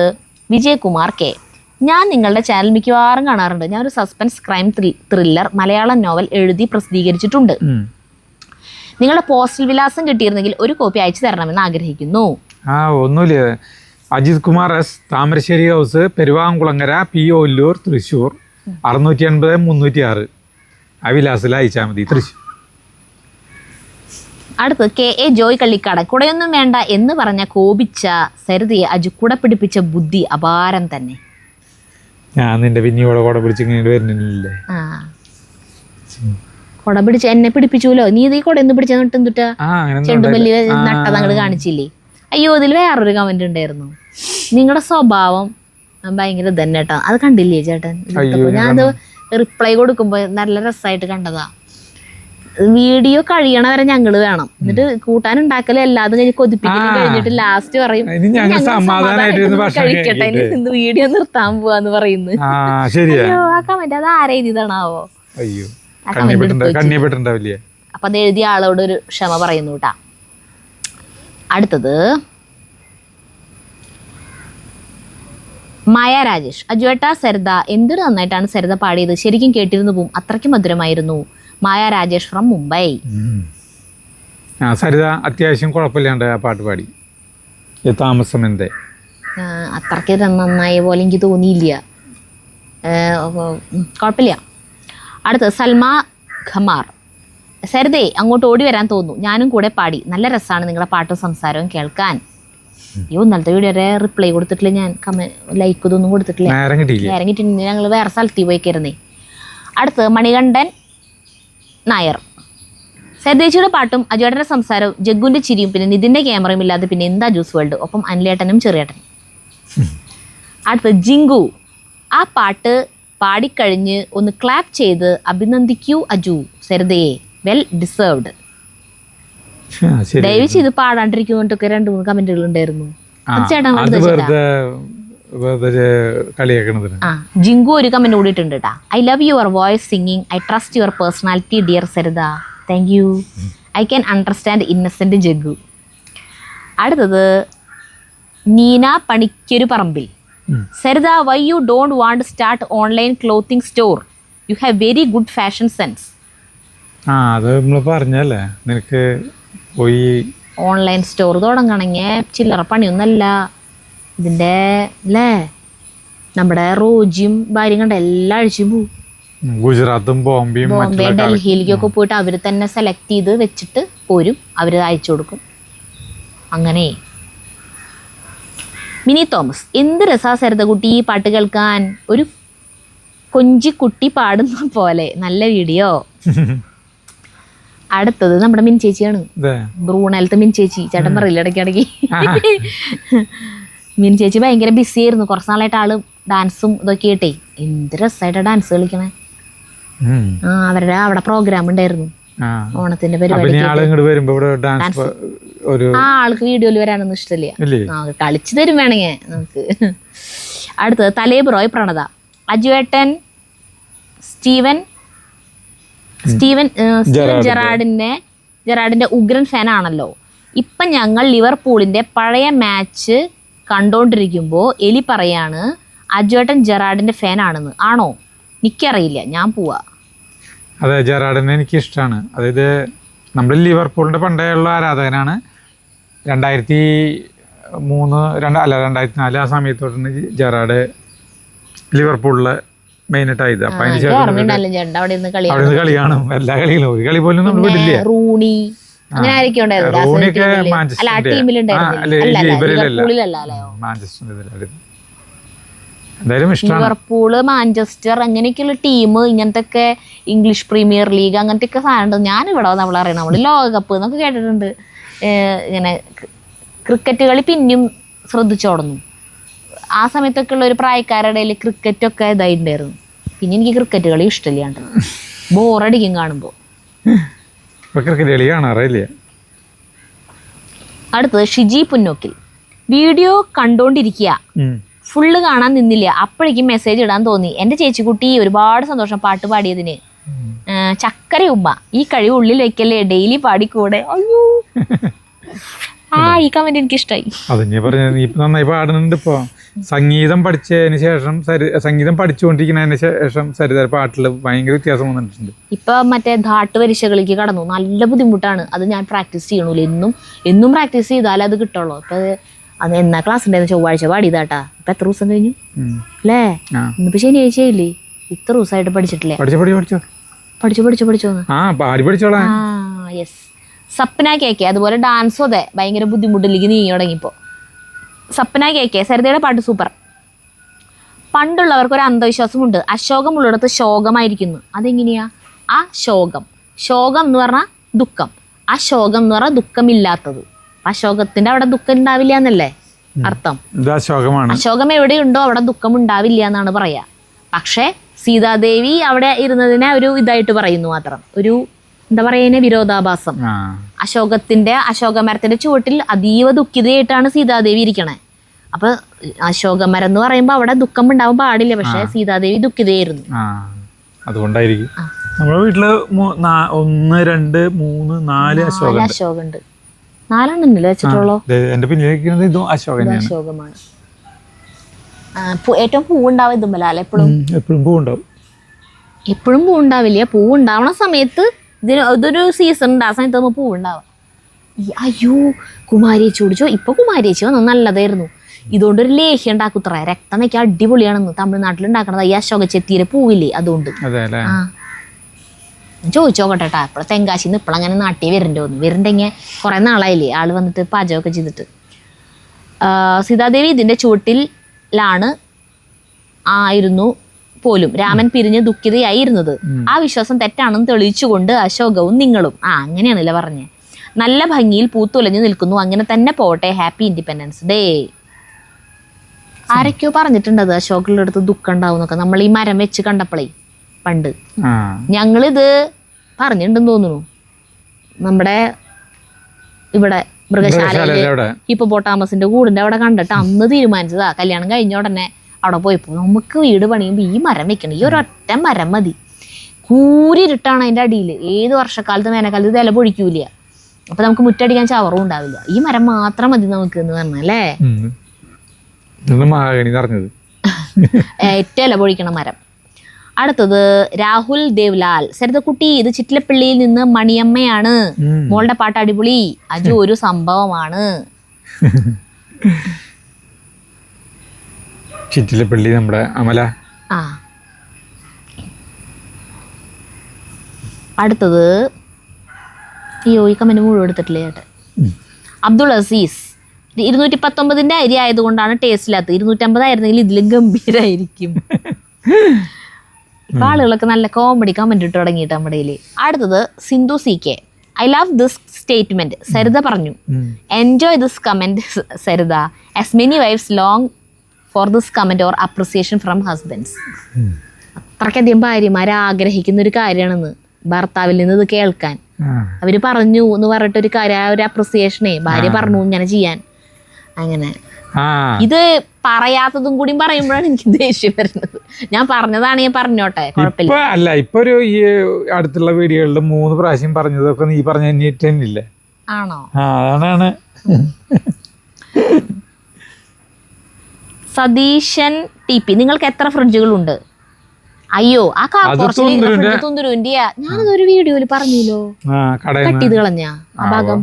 വിജയകുമാർ കെ. ഞാൻ നിങ്ങളുടെ ചാനൽ മിക്കവാറും കാണാറുണ്ട്. ഞാനൊരു suspense crime thriller Malayalam novel എഴുതി പ്രസിദ്ധീകരിച്ചിട്ടുണ്ട്. നിങ്ങളുടെ പോസ്റ്റൽ വിലാസം കിട്ടിയിരുന്നെങ്കിൽ ഒരു കോപ്പി അയച്ചു തരണമെന്ന് ആഗ്രഹിക്കുന്നു. ഒന്നുമില്ല, Ajith Kumar S, Thamarassery house, Peruvankulangara, PO Ollur, Thrissur 680-306. ആ വിലാസത്തിൽ അയച്ചാൽ മതി, തൃശ്ശൂർ. അടുത്ത് KA ജോയ് കള്ളിക്കാടൻ. കുടയൊന്നും വേണ്ട എന്ന് പറഞ്ഞ കോപിച്ച സരിതയെ അജു കുട പിടിപ്പിച്ച ബുദ്ധി അപാരം തന്നെ. ഞാൻ നിന്റെ പിന്നിയോടെ കുട പിടിച്ച് ഇങ്ങനെ വരുന്നില്ലേ. കുട പിടിച്ച് എന്നെ പിടിപ്പിച്ചൂലോ. നീ ഈ കുട ഒന്ന് പിടിച്ചിട്ടാ ചെണ്ടുമല്ലി നട്ടത് അങ്ങോട്ട് കാണിച്ചില്ലേ. അയ്യോ, ഇതിൽ വേറൊരു കമന്റ് ഉണ്ടായിരുന്നു. നിങ്ങളുടെ സ്വഭാവം ഭയങ്കര തന്നെ കേട്ടോ. അത് കണ്ടില്ലേ ചേട്ടൻ? ഞാനത് റിപ്ലൈ കൊടുക്കുമ്പോ നല്ല രസമായിട്ട് കണ്ടതാ. വീഡിയോ കഴിയണ വരെ ഞങ്ങള് വേണം, എന്നിട്ട് കൂട്ടാനുണ്ടാക്കല് എല്ലാതും കഴിഞ്ഞ് കൊതിപ്പിക്കലും കഴിഞ്ഞിട്ട് ലാസ്റ്റ് പറയും കഴിക്കട്ടെ ഇന്ന് വീഡിയോ നിർത്താൻ പോവാന്ന് പറയുന്നു. ആ കമന്റ് അത് ആരെ എഴുതിയതാണാവോ? അപ്പൊ അത് എഴുതിയ ആളോട് ഒരു ക്ഷമ പറയുന്നു കേട്ടാ. അടുത്തത് മായ രാജേഷ്. അജുവേട്ട സരിത എന്തൊരു നന്നായിട്ടാണ് സരിത പാടിയത്, ശരിക്കും കേട്ടിരുന്നു പോവും, അത്രയ്ക്ക് മധുരമായിരുന്നു. മായ രാജേഷ് ഫ്രം മുംബൈ. സരിത അത്യാവശ്യം കുഴപ്പമില്ലാണ്ട് ആ പാട്ട് പാടി. താമസം എന്തേ അത്രയ്ക്ക് നന്നായ പോലെ എനിക്ക് തോന്നിയില്ല. കുഴപ്പമില്ല. അടുത്തത് സൽമ ഖമാർ. സരിതേ അങ്ങോട്ട് ഓടി വരാൻ തോന്നുന്നു, ഞാനും കൂടെ പാടി. നല്ല രസമാണ് നിങ്ങളുടെ പാട്ടും സംസാരവും കേൾക്കാൻ. അയ്യോ, ഇന്നലത്തെ വീഡിയോ വരെ റിപ്ലൈ കൊടുത്തിട്ടില്ല, ഞാൻ ലൈക്ക് ഇതൊന്നും കൊടുത്തിട്ടില്ല. നേരം കിട്ടിയില്ല, ഞങ്ങൾ വേറെ സ്ഥലത്തിൽ പോയിക്കരുന്നേ. അടുത്ത് മണികണ്ഠൻ നായർ. സരിതേച്ചിയുടെ പാട്ടും അജുവേട്ടൻ്റെ സംസാരവും ജഗ്ഗുവിൻ്റെ ചിരിയും പിന്നെ നിതിൻ്റെ ക്യാമറയും ഇല്ലാതെ പിന്നെ എന്താ ജ്യൂസ് വേൾഡ്. ഒപ്പം അനിലേട്ടനും ചെറിയേട്ടനും. അടുത്ത ജിങ്കു. ആ പാട്ട് പാടിക്കഴിഞ്ഞ് ഒന്ന് ക്ലാപ്പ് ചെയ്ത് അഭിനന്ദിക്കൂ അജു സരിതയെ. Well deserved. ദയവ് ചെയ്ത് പാടാണ്ടിരിക്കുന്നൊക്കെ 2-3 കമന്റുകൾ ഉണ്ടായിരുന്നു. ജിങ്കു ഒരു കമന്റ് കൂടിയിട്ടുണ്ട് കേട്ടാ. I love your voice singing. I trust your personality dear Saritha. Thank you. I can understand innocent Jaggu. അടുത്തത് നീന പണിക്കൊരു പറമ്പിൽ. Saritha, why you don't want start online clothing store? You have very good fashion sense. അത് നമ്മൾ പറഞ്ഞല്ലേ, നിനക്ക് പോയി ഓൺലൈൻ സ്റ്റോർ തുടങ്ങണമെങ്കിൽ ചില്ലറ പണിയൊന്നല്ല. ഇതിൻ്റെ അല്ലേ നമ്മുടെ റോജിയും ഭാര്യയും കണ്ട എല്ലാ ആഴ്ചയും പോവും. ഗുജറാത്തും ബോംബെ ഡൽഹിയിലേക്കൊക്കെ പോയിട്ട് അവർ തന്നെ സെലക്ട് ചെയ്ത് വെച്ചിട്ട് പോരും. അവർ അയച്ചു കൊടുക്കും. അങ്ങനെ. Mini Thomas. എന്ത് രസാ സരിതകുട്ടി ഈ പാട്ട് കേൾക്കാൻ. ഒരു കൊഞ്ചിക്കുട്ടി പാടുന്ന പോലെ. നല്ല വീഡിയോ. അടുത്തത് നമ്മുടെ മിൻ ചേച്ചിയാണ്. ബ്രൂണലത്തെ മിൻ ചേച്ചി. ചേട്ടൻ പറയില്ല ഇടയ്ക്കിടയ്ക്ക്. മിൻ ചേച്ചി ഭയങ്കര ബിസി ആയിരുന്നു കുറച്ച് നാളായിട്ട്. ആള് ഡാൻസും ഇതൊക്കെ ആയിട്ടേ എന്ത് രസമായിട്ടാ ഡാൻസ് കളിക്കണേ. അവരുടെ അവിടെ പ്രോഗ്രാം ഉണ്ടായിരുന്നു ഓണത്തിന്റെ പരിപാടി. ആൾക്ക് വീഡിയോയിൽ വരാനൊന്നും ഇഷ്ടമില്ല. കളിച്ചു തരും വേണമെങ്കിൽ നമുക്ക്. അടുത്തത് തലേബ്രോയ് പ്രണത. അജുവേട്ടൻ സ്റ്റീവൻ ജെറാർഡിന്റെ ഉഗ്രൻ ഫാനാണല്ലോ. ഇപ്പം ഞങ്ങൾ ലിവർപൂളിന്റെ പഴയ മാച്ച് കണ്ടോണ്ടിരിക്കുമ്പോൾ എലി പറയാണ് അജുവേട്ടൻ ജെറാർഡിന്റെ ഫാനാണെന്ന്. ആണോ? എനിക്കറിയില്ല, ഞാൻ പോവാ. അതെ, ജെറാർഡിനെ എനിക്ക് ഇഷ്ടമാണ്. അതായത് നമ്മൾ ലിവർപൂളിന്റെ പണ്ടേയുള്ള ആരാധകനാണ്. 2004 ആ സമയത്തോട്ടാണ് ജെറാർഡ് ലിവർപൂളിലെ മെയിനായിട്ടായത്. അപ്പൊ അതിന് ശേഷം അവിടെ നിന്ന് കളി കാണും. എല്ലാ കളികളും ഒരു കളി പോലും നമ്മൾ വിടില്ല. റൂണിയൊക്കെ ലിവർപൂള്, മാഞ്ചസ്റ്റർ അങ്ങനെയൊക്കെയുള്ള ടീം, ഇങ്ങനത്തെ ഇംഗ്ലീഷ് പ്രീമിയർ ലീഗ് അങ്ങനത്തെ സാധനം ഞാൻ ഇവിടെ നമ്മൾ അറിയണം. നമ്മള് ലോകകപ്പ് എന്നൊക്കെ കേട്ടിട്ടുണ്ട്. ഇങ്ങനെ ക്രിക്കറ്റ് കളി പിന്നെയും ശ്രദ്ധിച്ചോടുന്നു. ആ സമയത്തൊക്കെ ഉള്ള ഒരു പ്രായക്കാരുടെ ഇടയിൽ ക്രിക്കറ്റൊക്കെ ഇതായിട്ടുണ്ടായിരുന്നു. പിന്നെ എനിക്ക് ക്രിക്കറ്റ് കളി ഇഷ്ടമില്ലാണ്ട് ബോറടിക്കും കാണുമ്പോൾ. അടുത്തത് ഷിജി പുന്നോക്കിൽ. വീഡിയോ കണ്ടോണ്ടിരിക്കുക, ഫുള്ള് കാണാൻ നിന്നില്ല, അപ്പോഴേക്കും മെസ്സേജ് ഇടാൻ തോന്നി. എൻ്റെ ചേച്ചിക്കുട്ടി ഒരുപാട് സന്തോഷം പാട്ട് പാടിയതിന്. ചക്കര ഉമ്മ, ഈ കഴിവ് ഉള്ളിൽ വെക്കല്ലേ, ഡെയിലി പാടിക്കൂടെ. അയ്യോ, ഈ കമന്റ് എനിക്ക് ഇഷ്ടമായി. നന്നായി പാടുന്നുണ്ട്. ഇപ്പൊ സംഗീതം പഠിച്ചതിന് ശേഷം സംഗീതം പഠിച്ചുകൊണ്ടിരിക്കുന്നതിന് ശേഷം സരിത പാട്ടിൽ ഭയങ്കര വ്യത്യാസം വന്നിട്ടുണ്ട്. ഇപ്പൊ മറ്റേ ധാട്ട് പരീക്ഷകളിലേക്ക് കടന്നു. നല്ല ബുദ്ധിമുട്ടാണ്. അത് ഞാൻ പ്രാക്ടീസ് ചെയ്യണൂല. എന്നും പ്രാക്ടീസ് ചെയ്താലേ അത് കിട്ടുള്ളൂ. ഇപ്പൊ അത് എന്നാ ക്ലാസ് ഉണ്ടായിരുന്നു? ചൊവ്വാഴ്ച പാടിയതാട്ടാ. ഇപ്പൊ എത്ര ദിവസം കഴിഞ്ഞു അല്ലേ? ഇന്നിപ്പോ ശനിയാഴ്ചയില്ലേ? ഇത്ര ദിവസമായിട്ട് പഠിച്ചിട്ടില്ലേ? പഠിച്ചോന്ന്. യെസ്. സപ്ന കേക്കെ. അതുപോലെ ഡാൻസും അതെ ഭയങ്കര ബുദ്ധിമുട്ടിലേക്ക് നീങ്ങി തുടങ്ങിയപ്പോ. സപ്ന കേക്കെ. സരിതയുടെ പാട്ട് സൂപ്പർ. പണ്ടുള്ളവർക്ക് ഒരു അന്ധവിശ്വാസമുണ്ട്, അശോകമുള്ളിടത്ത് ശോകമായിരിക്കുന്നു. അതെങ്ങനെയാ? ആ ശോകം എന്ന് പറഞ്ഞാൽ ദുഃഖം, അശോകം എന്ന് പറഞ്ഞാൽ ദുഃഖമില്ലാത്തത്. അശോകത്തിന്റെ അവിടെ ദുഃഖം ഉണ്ടാവില്ല എന്നല്ലേ അർത്ഥം. അശോകം എവിടെയുണ്ടോ അവിടെ ദുഃഖം ഉണ്ടാവില്ല എന്നാണ് പറയാ. പക്ഷെ സീതാദേവി അവിടെ ഇരുന്നതിനെ ഒരു ഇതായിട്ട് പറയുന്നു മാത്രം. ഒരു എന്താ പറയുന്ന വിരോധാഭാസം. അശോകമരത്തിന്റെ ചുവട്ടിൽ അതീവ ദുഃഖിതയായിട്ടാണ് സീതാദേവി ഇരിക്കണേ. അപ്പൊ അശോകമരം എന്ന് പറയുമ്പോ അവിടെ ദുഃഖം ഉണ്ടാവാൻ പാടില്ല. പക്ഷെ സീതാദേവി ദുഃഖിതയായിരുന്നു. അതുകൊണ്ടായിരിക്കും നമ്മുടെ വീട്ടില് 1, 2, 3, 4 അശോകമുണ്ട്. 4 വെച്ചിട്ടുള്ളൂ. അശോകമാണ്. ഏറ്റവും പൂവുണ്ടാവും ഇതുമല്ല. എപ്പോഴും പൂവുണ്ടാവില്ല. പൂവുണ്ടാവണ സമയത്ത് ഇതൊരു സീസൺ ഉണ്ട്. ആ സമയത്ത് നമ്മൾ പൂവുണ്ടാവാം. അയ്യോ, കുമാരിയേച്ചി കുടിച്ചോ. ഇപ്പൊ കുമാരിയേച്ചി വന്നു, നല്ലതായിരുന്നു. ഇതുകൊണ്ടൊരു ലേഹ്യം ഉണ്ടാക്കുത്ര. രക്തം വെക്കാൻ അടിപൊളിയാണെന്ന് തമിഴ്നാട്ടിൽ ഉണ്ടാക്കണത്. ഈ അശോക ചെത്തിയിലെ പൂവില്ലേ, അതുകൊണ്ട്. ചോദിച്ചോക്കട്ടെ കേട്ടാ. ഇപ്പോൾ തെങ്കാശിന്ന് ഇപ്പോഴങ്ങനെ നാട്ടിൽ വരുന്നുണ്ടെങ്കിൽ കുറെ നാളായില്ലേ ആള് വന്നിട്ട് പാചകമൊക്കെ ചെയ്തിട്ട്. സീതാദേവി ഇതിന്റെ ചുവട്ടിലാണ് ആയിരുന്നു പോലും രാമൻ പിരിഞ്ഞ് ദുഃഖിതയായിരുന്നത്. ആ വിശ്വാസം തെറ്റാണെന്ന് തെളിയിച്ചുകൊണ്ട് അശോകവും നിങ്ങളും അങ്ങനെയാണല്ലോ പറഞ്ഞേ. നല്ല ഭംഗിയിൽ പൂത്തുലഞ്ഞു നിൽക്കുന്നു. അങ്ങനെ തന്നെ പോട്ടെ. Happy independence day. ആരൊക്കെയോ പറഞ്ഞിട്ടുണ്ടത് അശോകിന്റെ അടുത്ത് ദുഃഖം ഉണ്ടാവും എന്നൊക്കെ. നമ്മൾ ഈ മരം വെച്ച് കണ്ടപ്പോഴേ പണ്ട് ഞങ്ങളിത് പറഞ്ഞിട്ടുണ്ടെന്ന് തോന്നുന്നു. നമ്മുടെ ഇവിടെ മൃഗശാലയില് ഹിപ്പോപ്പൊട്ടാമസിന്റെ കൂടിന്റെ അവിടെ കണ്ടിട്ട് അന്ന് തീരുമാനിച്ചതാ. കല്യാണം കഴിഞ്ഞ ഉടനെ അവിടെ പോയപ്പോ നമുക്ക് വീട് പണിയുമ്പോൾ ഈ മരം വെക്കണം, ഈ ഒരൊറ്റ മരം മതി. കൂരിരുട്ടാണ് അതിന്റെ അടിയിൽ. ഏത് വർഷക്കാലത്ത് വേനൽക്കാലത്ത് ഇല പൊഴിക്കൂല. അപ്പൊ നമുക്ക് മുറ്റടിക്കാൻ ചവറും ഉണ്ടാവില്ല. ഈ മരം മാത്രം മതി നമുക്ക് എന്ന് പറഞ്ഞല്ലേ. ഏറ്റവും ഇല പൊഴിക്കണ മരം. അടുത്തത് രാഹുൽ ദേവ്ലാൽ. സരിതക്കുട്ടി, ഇത് ചിറ്റിലപ്പള്ളിയിൽ നിന്ന് മണിയമ്മയാണ്. മോളുടെ പാട്ട് അടിപൊളി. അജു ഒരു സംഭവമാണ്. ചിറ്റിലപ്പള്ളി നമ്മുടെ അമല. അടുത്തത് ഈ കമന്റ് മുഴുവൻ എടുത്തിട്ടില്ലേ ചേട്ടൻ. അബ്ദുൾ അസീസ്, 219 അരി ആയതുകൊണ്ടാണ് ടേസ്റ്റ് ഇല്ലാത്തത്. 250 ആയിരുന്നെങ്കിൽ ഇതിലും ഗംഭീരായിരിക്കും. ഇപ്പൊ ആളുകളൊക്കെ നല്ല കോമഡി കമന്റ് ഇട്ട് തുടങ്ങിയിട്ട് നമ്മുടെ കയ്യില്. അടുത്തത് Sindhu CK. I love this statement. Saritha പറഞ്ഞു, enjoy this comment Saritha. As many wives long for this comment or appreciation from husbands. അത്രയ്ക്കധികം ഭാര്യമാരെ ആഗ്രഹിക്കുന്ന ഒരു കാര്യമാണെന്ന് ഭർത്താവിൽ നിന്ന് ഇത് കേൾക്കാൻ. അവര് പറഞ്ഞു എന്ന് പറഞ്ഞിട്ടൊരു കാര്യം, ഒരു അപ്രിസിയേഷനേ ഭാര്യ പറഞ്ഞു ഇങ്ങനെ ചെയ്യാൻ. അങ്ങനെ ഇത് പറയാത്തതും കൂടി പറയുമ്പോഴാണ് എനിക്ക് ദേഷ്യം വരുന്നത്. ഞാൻ പറഞ്ഞതാണ്, ഞാൻ പറഞ്ഞോട്ടെ, കുഴപ്പമില്ല. അല്ല ഇപ്പൊ ഒരു ഈ അടുത്തുള്ള വീഡിയോകളിൽ 3 പ്രാവശ്യം പറഞ്ഞതൊക്കെ നീ പറഞ്ഞില്ലേ? ആണോ? അതാണ്. സതീശൻ TP, നിങ്ങൾക്ക് എത്ര ഫ്രിഡ്ജുകളുണ്ട്? അയ്യോ, ആ തുന്തുരുവിന്റെയാ. ഞാനതൊരു വീഡിയോയില് പറഞ്ഞല്ലോ, കട്ട് ചെയ്ത് കളഞ്ഞ ആ ഭാഗം.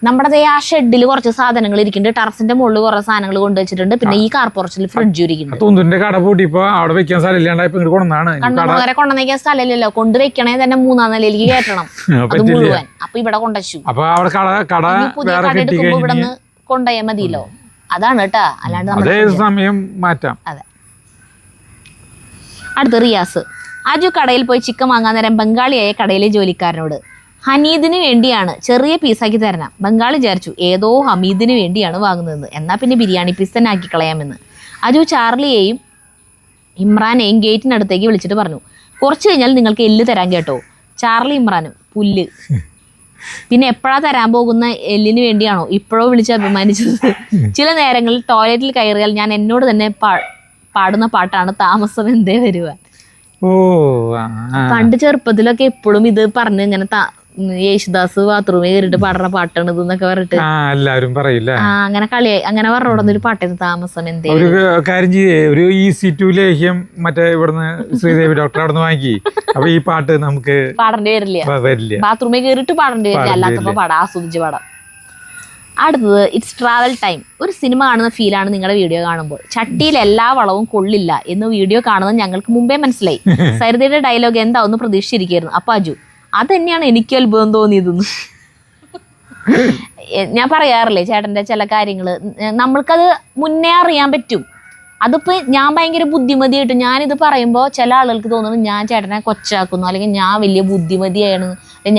നമ്മുടെ ആ ഷെഡിൽ കുറച്ച് സാധനങ്ങൾ ഇരിക്കുന്നുണ്ട്. ടെറസിന്റെ മുകളിൽ കുറെ സാധനങ്ങൾ കൊണ്ടുവച്ചിട്ടുണ്ട്. പിന്നെ ഈ കാർ പോർച്ചിൽ ഫ്രിഡ്ജ് ഇരിക്കുന്നുണ്ട്. കണ്ണൂരെ കൊണ്ടുവന്നേക്കാൻ സ്ഥലമില്ലല്ലോ. കൊണ്ടുവയ്ക്കണേ തന്നെ 3-ാം നിലയിലേക്ക് കയറ്റണം. അത് മുഴുവൻ. അപ്പൊ ഇവിടെ കൊണ്ടുവച്ചു. പുതിയ കട എടുക്കുമ്പോ ഇവിടെ നിന്ന് കൊണ്ടുപോയാൽ മതിയല്ലോ. അതാണ് കേട്ടാ. അല്ലാണ്ട് സമയം മാറ്റാം. അതെ. അടുത്ത റിയാസ്. അജു കടയിൽ പോയി ചിക്കൻ വാങ്ങാൻ നേരം ബംഗാളിയായ കടയിലെ ജോലിക്കാരനോട്, ഹനീദിന് വേണ്ടിയാണ്, ചെറിയ പീസാക്കി തരണം. ബംഗാളി വിചാരിച്ചു ഏതോ ഹമീദിന് വേണ്ടിയാണ് വാങ്ങുന്നതെന്ന്. എന്നാൽ പിന്നെ ബിരിയാണി പീസ് തന്നെ ആക്കി കളയാമെന്ന്. അജു ചാർലിയെയും ഇമ്രാനെയും ഗേറ്റിനടുത്തേക്ക് വിളിച്ചിട്ട് പറഞ്ഞു, കുറച്ച് കഴിഞ്ഞാൽ നിങ്ങൾക്ക് എല്ല് തരാൻ കേട്ടോ. ചാർലി ഇമ്രാനും പുല്ല്. പിന്നെ എപ്പോഴാ തരാൻ പോകുന്ന എല്ലിന് വേണ്ടിയാണോ ഇപ്പോഴോ വിളിച്ച് അഭിമാനിച്ചത്? ചില നേരങ്ങളിൽ ടോയ്ലറ്റിൽ കയറിയാൽ ഞാൻ എന്നോട് തന്നെ പാടുന്ന പാട്ടാണ് താമസം എന്തേ വരുവാൻ. പണ്ട് ചെറുപ്പത്തിലൊക്കെ എപ്പോഴും ഇത് പറഞ്ഞ് ഇങ്ങനെ യേശുദാസ് ബാത്റൂമിൽ കയറിയിട്ട് പാടുന്ന പാട്ടാണ് ഇതെന്നൊക്കെ പറഞ്ഞിട്ട് എല്ലാരും പറയില്ല. അങ്ങനെ കളിയായി അങ്ങനെ പറഞ്ഞോടുന്നൊരു പാട്ടായിരുന്നു താമസം എന്തേ. ഒരു കാര്യം ചെയ്യേ, ഒരു EC2 ലേഹ്യം മറ്റേ ഇവിടുന്ന് ശ്രീദേവി ഡോക്ടർ അവിടെ നിന്ന് വാങ്ങി. അപ്പൊ ഈ പാട്ട് നമുക്ക് പാടേണ്ടി വരില്ല. ബാത്റൂമിൽ കയറിയിട്ട് പാടേണ്ടി വരില്ല. അല്ലാത്തപ്പോ പാടാം, ആസ്വദിച്ച് പാടാം. അടുത്തത് ഇറ്റ്സ് ട്രാവൽ ടൈം. ഒരു സിനിമ കാണുന്ന ഫീലാണ് നിങ്ങളുടെ വീഡിയോ കാണുമ്പോൾ. ചട്ടിയിൽ എല്ലാ വളവും കൊള്ളില്ല എന്ന് വീഡിയോ കാണുന്നത് ഞങ്ങൾക്ക് മുമ്പേ മനസ്സിലായി. സരിതയുടെ ഡയലോഗ് എന്താവെന്ന് പ്രതീക്ഷിച്ചിരിക്കുകയായിരുന്നു. അപ്പൊ അജു, അതന്നെയാണ് എനിക്ക് അത്ഭുതം തോന്നിയതെന്ന്. ഞാൻ പറയാറില്ലേ ചേട്ടൻ്റെ ചില കാര്യങ്ങൾ നമ്മൾക്കത് മുന്നേ അറിയാൻ പറ്റും. അതിപ്പോ ഞാൻ ഭയങ്കര ബുദ്ധിമതിയായിട്ട് ഞാനിത് പറയുമ്പോൾ ചില ആളുകൾക്ക് തോന്നുന്നു ഞാൻ ചേട്ടനെ കൊച്ചാക്കുന്നു, അല്ലെങ്കിൽ ഞാൻ വലിയ ബുദ്ധിമതിയാണ്,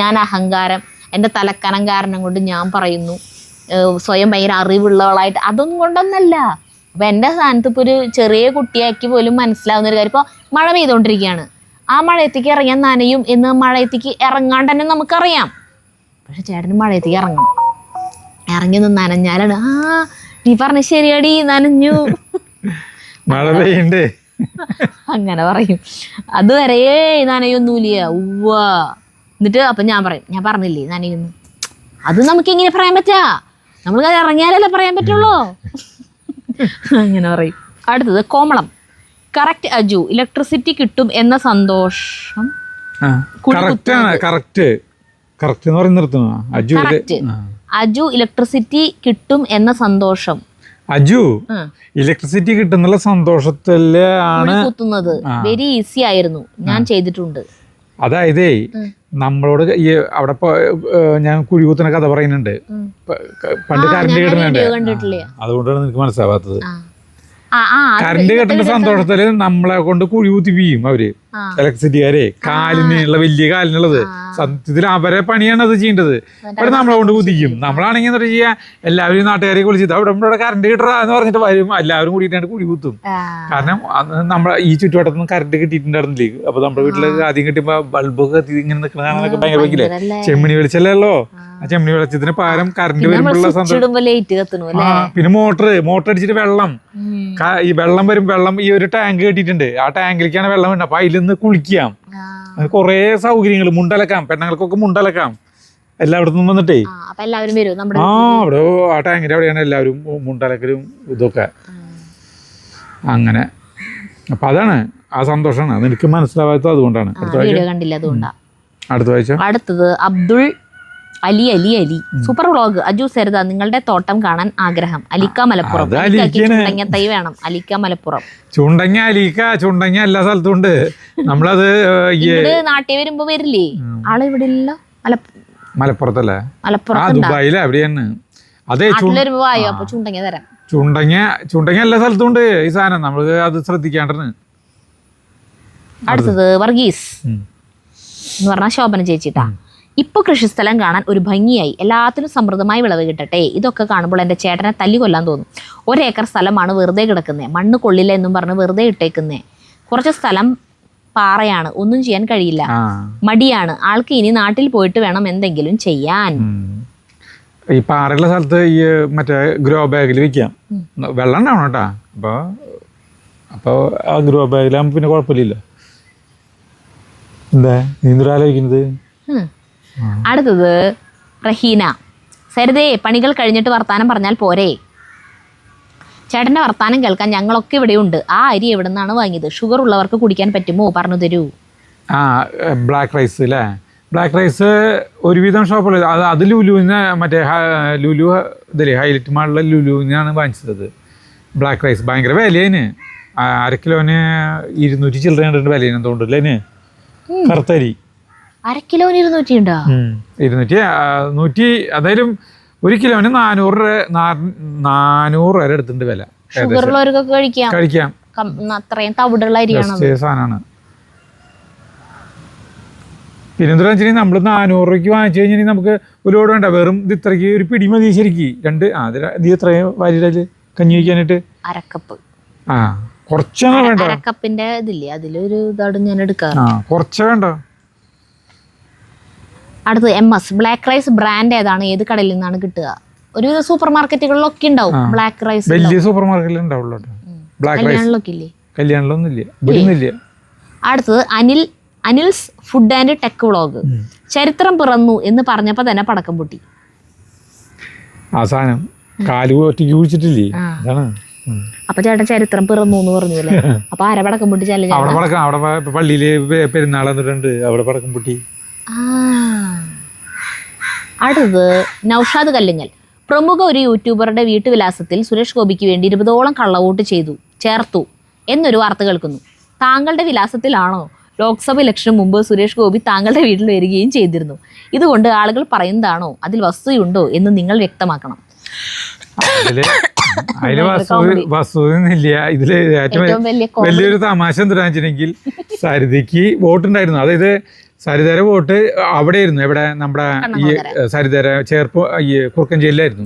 ഞാൻ അഹങ്കാരം, എൻ്റെ തലക്കനം കാരണം കൊണ്ട് ഞാൻ പറയുന്നു, സ്വയം ഭയങ്കര അറിവുള്ളവളായിട്ട്. അതൊന്നും കൊണ്ടൊന്നല്ല. അപ്പൊ എൻ്റെ സ്ഥാനത്ത് ഇപ്പോൾ ഒരു ചെറിയ കുട്ടിയാക്കി പോലും മനസ്സിലാവുന്ന ഒരു കാര്യം, ഇപ്പോൾ മഴ പെയ്തുകൊണ്ടിരിക്കുകയാണ്, ആ മഴയത്തേക്ക് ഇറങ്ങാൻ നനയും എന്ന് മഴയത്തേക്ക് ഇറങ്ങാണ്ട് തന്നെ നമുക്കറിയാം. പക്ഷെ ചേട്ടന് മഴയത്തേക്ക് ഇറങ്ങണം. ഇറങ്ങി നിന്ന് നനഞ്ഞാലാണ് നീ പറഞ്ഞ ശരിയടി നനഞ്ഞു മഴ പെയ്യണ്ടേ അങ്ങനെ പറയും. അതുവരെ നനയൊന്നുമില്ല. ഉവ്വാ. എന്നിട്ട് അപ്പം ഞാൻ പറയും, ഞാൻ പറഞ്ഞില്ലേ നനയുന്നു. അത് നമുക്ക് എങ്ങനെ പറയാൻ പറ്റാ? നമ്മൾക്ക് അത് ഇറങ്ങിയാലല്ലേ പറയാൻ പറ്റുള്ളൂ. അങ്ങനെ പറയും. അടുത്തത് കോമളം. കറക്റ്റ് അജു, ഇലക്ട്രിസിറ്റി കിട്ടും എന്ന സന്തോഷം. അജു ഇലക്ട്രിസിറ്റി കിട്ടും എന്ന സന്തോഷം. അജു ഇലക്ട്രിസിറ്റി കിട്ടുന്നുള്ള സന്തോഷത്തിലാണ് കുത്തുന്നത്. വെരി ഈസി ആയിരുന്നു, ഞാൻ ചെയ്തിട്ടുണ്ട്. അതായതേ നമ്മളോട് ഈ അവിടെ ഞാൻ കുഴി കുത്തുന്ന കഥ പറയുന്നുണ്ട്. പണ്ട് കറണ്ട് കിട്ടുന്നുണ്ട്, അതുകൊണ്ടാണ് നിനക്ക് മനസ്സിലാവാത്തത്. കറണ്ട് കിട്ടുന്ന സന്തോഷത്തില് നമ്മളെ കൊണ്ട് കുഴി കുത്തിപ്പിക്കും അവര് ഇലക്ട്രിസിറ്റിക്കാരെ, കാലിനുള്ള വലിയ കാലിനുള്ളത്. സത്യത്തിൽ അവരെ പണിയാണ് അത് ചെയ്യേണ്ടത്. അവിടെ നമ്മളെ കൊണ്ട് കുതിക്കും. നമ്മളാണെങ്കിൽ എന്താ ചെയ്യാ, എല്ലാവരും നാട്ടുകാരെ വിളിച്ചത് അവിടെ ഇവിടെ കറണ്ട് കിട്ടറ എന്ന് പറഞ്ഞിട്ട് വരും. എല്ലാവരും കൂടിയിട്ടാണ് കുഴി കുത്തും. കാരണം നമ്മളെ ഈ ചുറ്റുവട്ടത്തുനിന്ന് കറണ്ട് കിട്ടിയിട്ടുണ്ടായിരുന്നില്ലേ. അപ്പൊ നമ്മുടെ വീട്ടില് ആദ്യം കിട്ടിയപ്പോ ബൾബൊക്കെ കത്തി ഇങ്ങനെ നിൽക്കുന്നതൊക്കെ ഭയങ്കര വയ്ക്കില്ലേ. ചെമ്മിണി വെളിച്ചല്ലോ, ആ ചെമ്മിണി വെളിച്ചത്തിന് പകരം കറണ്ട് വരുമ്പോഴുള്ള സന്തോഷം. പിന്നെ മോട്ടർ അടിച്ചിട്ട് വെള്ളം, ഈ വെള്ളം വരും. വെള്ളം ഈ ഒരു ടാങ്ക് കെട്ടിയിട്ടുണ്ട്. ആ ടാങ്കിലേക്കാണ് വെള്ളം വേണ്ടത്. അപ്പൊ അതിൽ നിന്ന് കുളിക്കാം. കൊറേ സൗകര്യങ്ങൾ, മുണ്ടലക്കാം, പെണ്ണുങ്ങൾക്കൊക്കെ മുണ്ടലക്കാം. എല്ലായിടത്തും വന്നിട്ടേ അവിടെ ആ ടാങ്കിന്റെ അവിടെയാണ് എല്ലാവരും മുണ്ടലക്കലും ഇതൊക്കെ. അങ്ങനെ അപ്പൊ അതാണ് ആ സന്തോഷമാണ്. അത് എനിക്ക് മനസ്സിലാവാത്തത് അതുകൊണ്ടാണ്. അടുത്ത വായിച്ച അടുത്തത് അബ്ദുൾ അലി അലി അലി സൂപ്പർ വ്ളോഗ്. അജു സരിത, നിങ്ങളുടെ തോട്ടം കാണാൻ ആഗ്രഹം. അലിക്ക മലപ്പുറം. ചുണ്ടങ്ങ തൈ വേണം. അലിക്ക മലപ്പുറം. ചുണ്ടങ്ങ അലിക്ക ചുണ്ടങ്ങ എല്ലാ സ്ഥലത്തും ഉണ്ട്. നമ്മളത് നാട്ടിൽ വരുമ്പോ വരില്ലേ ആള്? ഇവിടെ ഇല്ല. മലപ്പുറത്തല്ലേ? ദുബായിലെ എവിടെയാണ്? അതെ, വായോ അപ്പൊ ചുണ്ടങ്ങ തരാം. ചുണ്ടങ്ങ എല്ലാ സ്ഥലത്തും ഉണ്ട് ഈ സാധനം. നമ്മള് അത് ശ്രദ്ധിക്കാണ്ടാണ്. അടുത്തത് വർഗീസ് എന്ന് പറഞ്ഞ ശോഭന ചേച്ചിട്ടാ. ഇപ്പോൾ കൃഷിസ്ഥലം കാണാൻ ഒരു ഭംഗിയായി, എല്ലാത്തിനും സമൃദ്ധമായി വിളവ് കിട്ടട്ടെ. ഇതൊക്കെ കാണുമ്പോൾ എൻ്റെ ചേട്ടനെ തല്ലി കൊല്ലാൻ തോന്നും. 1 ഏക്കർ സ്ഥലമാണ് വെറുതെ കിടക്കുന്നത്. മണ്ണ് കൊള്ളില്ല എന്നും പറഞ്ഞ് വെറുതെ ഇട്ടേക്കുന്നേ. കുറച്ച് സ്ഥലം പാറയാണ്, ഒന്നും ചെയ്യാൻ കഴിയില്ല, മടിയാണ് ആൾക്ക്. ഇനി നാട്ടിൽ പോയിട്ട് വേണം എന്തെങ്കിലും ചെയ്യാൻ. ഈ പാറയുള്ള സ്ഥലത്ത് ഈ മറ്റേ ഗ്രോ ബാഗിൽ വെക്കാം. വെള്ളം ഉണ്ടാവണം കേട്ടാ. അപ്പോൾ ആ ഗ്രോ ബാഗിലാകുമ്പോൾ പിന്നെ കുഴപ്പമില്ലല്ലോ. എന്താ നീന്തലാലോചിക്കുന്നത്? അടുത്തത് റഹീന. സരിതേ, പണികൾ കഴിഞ്ഞിട്ട് വർത്താനം പറഞ്ഞാൽ പോരെ? ചേട്ടൻ്റെ വർത്താനം കേൾക്കാൻ ഞങ്ങളൊക്കെ ഇവിടെയുണ്ട്. ആ അരി എവിടെ നിന്നാണ് വാങ്ങിയത്? ഷുഗർ ഉള്ളവർക്ക് കുടിക്കാൻ പറ്റുമോ? പറഞ്ഞു തരൂ. ബ്ലാക്ക് റൈസ് അല്ലേ? ബ്ലാക്ക് റൈസ് ഒരുവിധം ഷോപ്പുകൾ അത് ലുലുവിന്, മറ്റേ ലുലു ഇതില്ലേ ഹൈലൈറ്റ് മാളിലെ ലുലുവിനാണ് വാങ്ങിച്ചത്. ബ്ലാക്ക് റൈസ് ഭയങ്കര വിലയാണ്. 1/2 കിലോന് 200 ചില്ലറ വിലയാണ് തോന്നുന്നില്ലേ? കറുത്തരി 1/2 കിലോന് 200 ഉണ്ടോ? 200 അതായാലും 1 കിലോന് 400 വരെ എടുത്തിട്ടുണ്ട് വില. ഷുഗറുള്ളവർക്കൊക്കെ കഴിക്കാം. അത്രയും തവിടുള്ള അരിയാണ് സാധനമാണ്. പിന്നെ എന്താ വെച്ചാൽ നമ്മൾ 400 രൂപയ്ക്ക് വാങ്ങിച്ചു കഴിഞ്ഞാൽ നമുക്ക് ഒരു ലോഡ് വേണ്ട. വെറും ഇത് ഇത്രയ്ക്ക് ഒരു പിടി മതി ശരിക്ക്. നീ എത്രയും വാരിയില് കഞ്ഞി വയ്ക്കാനായിട്ട്? 1/2 കപ്പ്. കുറച്ചാണ് വേണ്ട. 1/2 കപ്പിന്റെ ഇതില്ലേ, അതിലൊരു ഇതാണ് ഞാൻ എടുക്കാറ്. കുറച്ച് വേണ്ട. അടുത്തത് MS. ബ്ലാക്ക് റൈസ് ബ്രാൻഡ് ഏതാണ്? ഏത് കടയിൽ നിന്നാണ് കിട്ടുക? ഒരു സൂപ്പർ മാർക്കറ്റുകളിലൊക്കെ ഉണ്ടാവും ബ്ലാക്ക് റൈസ്. വലിയ സൂപ്പർ മാർക്കറ്റിൽ ഉണ്ടാവുള്ളൂ. കല്യാണിലൊക്കെ ഇല്ലേ? കല്യാണിലൊന്നും ഇല്ല. അടുത്തത് Anil's food and tech vlog. ചരിത്രം പിറന്നു എന്ന് പറഞ്ഞപ്പോ തന്നെ പടക്കം പൊട്ടി. ആ സാധനം കാല് ഒറ്റയ്ക്ക് കുഴിച്ചിട്ടില്ലേ? അപ്പൊ ചേട്ടൻ ചരിത്രം പിറന്നു എന്ന് പറഞ്ഞു അല്ലേ? അപ്പൊ ആരെ പടക്കം പൊട്ടിച്ചല്ലേ? അവിടെ പള്ളിയില് പെരുന്നാൾ എന്നിട്ടുണ്ട്, അവിടെ പടക്കം പൊട്ടി. അടുത്തത് നൗഷാദ് കല്ലിങ്ങൽ. പ്രമുഖ ഒരു യൂട്യൂബറുടെ വീട്ടുവിലാസത്തിൽ സുരേഷ് ഗോപിക്ക് വേണ്ടി 20ഓളം കള്ളവോട്ട് ചേർത്തു എന്നൊരു വാർത്ത കേൾക്കുന്നു. താങ്കളുടെ വിലാസത്തിലാണോ? ലോക്സഭ ഇലക്ഷന് മുമ്പ് സുരേഷ് ഗോപി താങ്കളുടെ വീട്ടിൽ വരികയും ചെയ്തിരുന്നു. ഇതുകൊണ്ട് ആളുകൾ പറയുന്നതാണോ? അതിൽ വസ്തുതയുണ്ടോ എന്ന് നിങ്ങൾ വ്യക്തമാക്കണം. അതില് വസ്തുതയൊന്നുമില്ല. ഇതില് ഏറ്റവും വലിയൊരു തമാശ എന്താണെന്ന് വെച്ചിട്ടുണ്ടെങ്കിൽ, സരിതയ്ക്ക് വോട്ടുണ്ടായിരുന്നു. അതായത് സരിതയുടെ വോട്ട് അവിടെ ആയിരുന്നു. എവിടെ? നമ്മുടെ ഈ സരിതര ഈ കുറുക്കഞ്ചേരിയിലായിരുന്നു.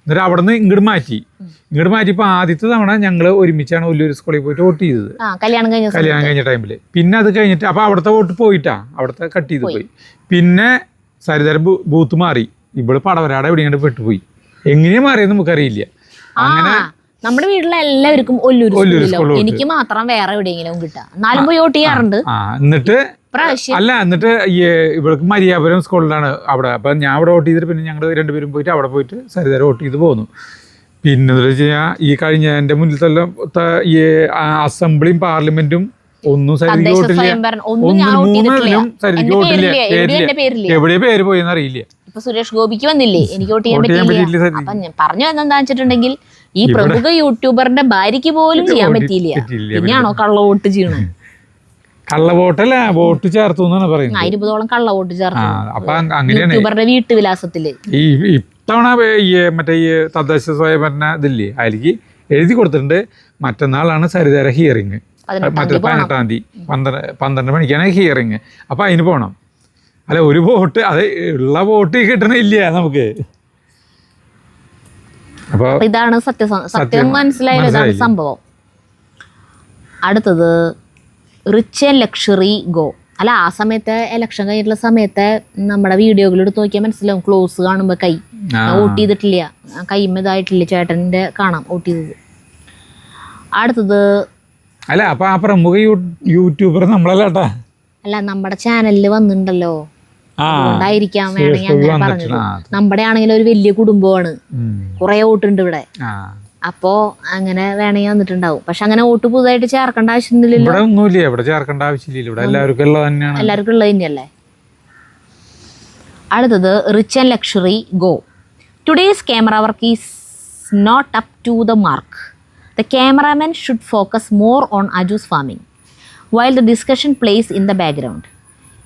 എന്നിട്ട് അവിടെ നിന്ന് ഇങ്ങോട്ട് മാറ്റിയപ്പോൾ ആദ്യത്തെ തവണ ഞങ്ങൾ ഒരുമിച്ചാണ് ഒല്ലൂർ സ്കൂളിൽ പോയിട്ട് വോട്ട് ചെയ്തത്, കല്യാണം കഴിഞ്ഞ ടൈമിൽ. പിന്നെ അത് കഴിഞ്ഞിട്ട് അപ്പോൾ അവിടുത്തെ വോട്ട് പോയിട്ടാ, അവിടുത്തെ കട്ട് ചെയ്ത് പോയി. പിന്നെ സരിതര ബൂത്ത് മാറി. ഇവിടെ പടവരാടെ എവിടെയാണ് പെട്ടുപോയി. എങ്ങനെയാ മാറിയെന്ന് നമുക്കറിയില്ല. അങ്ങനെ നമ്മുടെ വീട്ടിലെ എല്ലാവർക്കും ഒല്ലൂർ, എനിക്ക് മാത്രം വേറെ എവിടെയെങ്കിലും കിട്ടാം. എന്നാലും പോയി വോട്ട് ചെയ്യാറുണ്ട്. എന്നിട്ട് ഇവൾക്ക് മരിയാപുരം സ്കൂളിലാണ് അവിടെ. അപ്പം ഞാൻ അവിടെ വോട്ട് ചെയ്തിട്ട് പിന്നെ ഞങ്ങൾ 2 പേരും പോയിട്ട് അവിടെ പോയിട്ട് സരിതര വോട്ട് ചെയ്ത് പോന്നു. പിന്നെ എന്താ വെച്ച് കഴിഞ്ഞാൽ ഈ കഴിഞ്ഞ എൻ്റെ മുന്നിലത്തെ ഈ അസംബ്ലിയും പാർലമെന്റും ഒന്നും സരിതയ്ക്ക് വോട്ടില്ല. 3 സരിതയ്ക്ക് വോട്ടില്ല. എവിടെയാ പേര് പോയെന്ന് അറിയില്ല. ഇപ്പൊ സുരേഷ് ഗോപിക്ക് വന്നില്ലേ, എനിക്ക് വോട്ട് ചെയ്യാൻ പറ്റില്ല. അപ്പൊ പറഞ്ഞു എന്താ വെച്ചിട്ടുണ്ടെങ്കിൽ, ഈ പ്രമുഖ യൂട്യൂബറിന്റെ ഭാര്യയ്ക്ക് പോലും ചെയ്യാൻ പറ്റിയില്ല. പിന്നെയാണോ കള്ള വോട്ട് ചെയ്യണത്? കള്ള വോട്ടല്ല, വോട്ട് ചേർത്തു എന്നാണ് പറയുന്നത്. 20ഓളം കള്ള വോട്ട് ചേർത്തു. അപ്പൊ അങ്ങനെയാണ് യൂട്യൂബറുടെ വീട്ടുവിലാസത്തില്. ഇത്തവണ മറ്റേ ഈ തദ്ദേശ സ്വയംഭരണ ഇതില്ലേ, അതിലേക്ക് എഴുതി കൊടുത്തിട്ടുണ്ട് മറ്റന്നാളാണ് സരിതയുടെ ഹിയറിങ്. മറ്റേ 18-ാം തീയതി 12 മണിക്കാണ് ഹിയറിങ്. അപ്പോൾ അതിന് പോകണം. അല്ല, ഒരു വോട്ട് അത് ഉള്ള വോട്ട് കിട്ടണില്ല നമുക്ക്. അപ്പോൾ ഇതാണ് സത്യം മനസ്സിലായാലും ഇതാണ് സംഭവം. അടുത്തത് റിച്ച് ആൻഡ് ലക്ഷറി ഗോ. അല്ല, ആ സമയത്തെ ഇലക്ഷൻ കഴിഞ്ഞിട്ടുള്ള സമയത്തെ നമ്മുടെ വീഡിയോകൾ എടുത്ത് നോക്കിയാൽ മനസ്സിലാവും. ക്ലോസ് കാണുമ്പോൾ കൈ വോട്ട് ചെയ്തിട്ടില്ല, കൈമ ഇതായിട്ടില്ല. ചേട്ടൻ്റെ കാണാം വോട്ട് ചെയ്തത്. അടുത്തത് അല്ല, അപ്പൊ ആ പ്രമുഖ യൂട്യൂബർ നമ്മളല്ലേട്ടാ. അല്ല, നമ്മുടെ ചാനലിൽ വന്നിട്ടുണ്ടല്ലോ, അതുകൊണ്ടായിരിക്കാം വേണമെങ്കിൽ അങ്ങനെ പറഞ്ഞത്. നമ്മുടെ ആണെങ്കിൽ ഒരു വലിയ കുടുംബമാണ്, കുറെ വോട്ടുണ്ട് ഇവിടെ. അപ്പോ അങ്ങനെ വേണമെങ്കിൽ വന്നിട്ടുണ്ടാവും. പക്ഷെ അങ്ങനെ വോട്ട് പുതുതായിട്ട് ചേർക്കേണ്ട ആവശ്യമൊന്നുമില്ലല്ലോ. ഇവിടെ ഒന്നുമില്ല, ഇവിടെ ചേർക്കേണ്ട ആവശ്യമില്ല. ഇവിടെ എല്ലാവർക്കും ഉള്ളത് തന്നെയാണ്. എല്ലാവർക്കും ഉള്ളത് തന്നെയല്ലേ. അടുത്തത് rich and luxury go. Today's camera work is not up to the mark. The cameraman should focus more on Aju's farming, while the discussion plays in the background.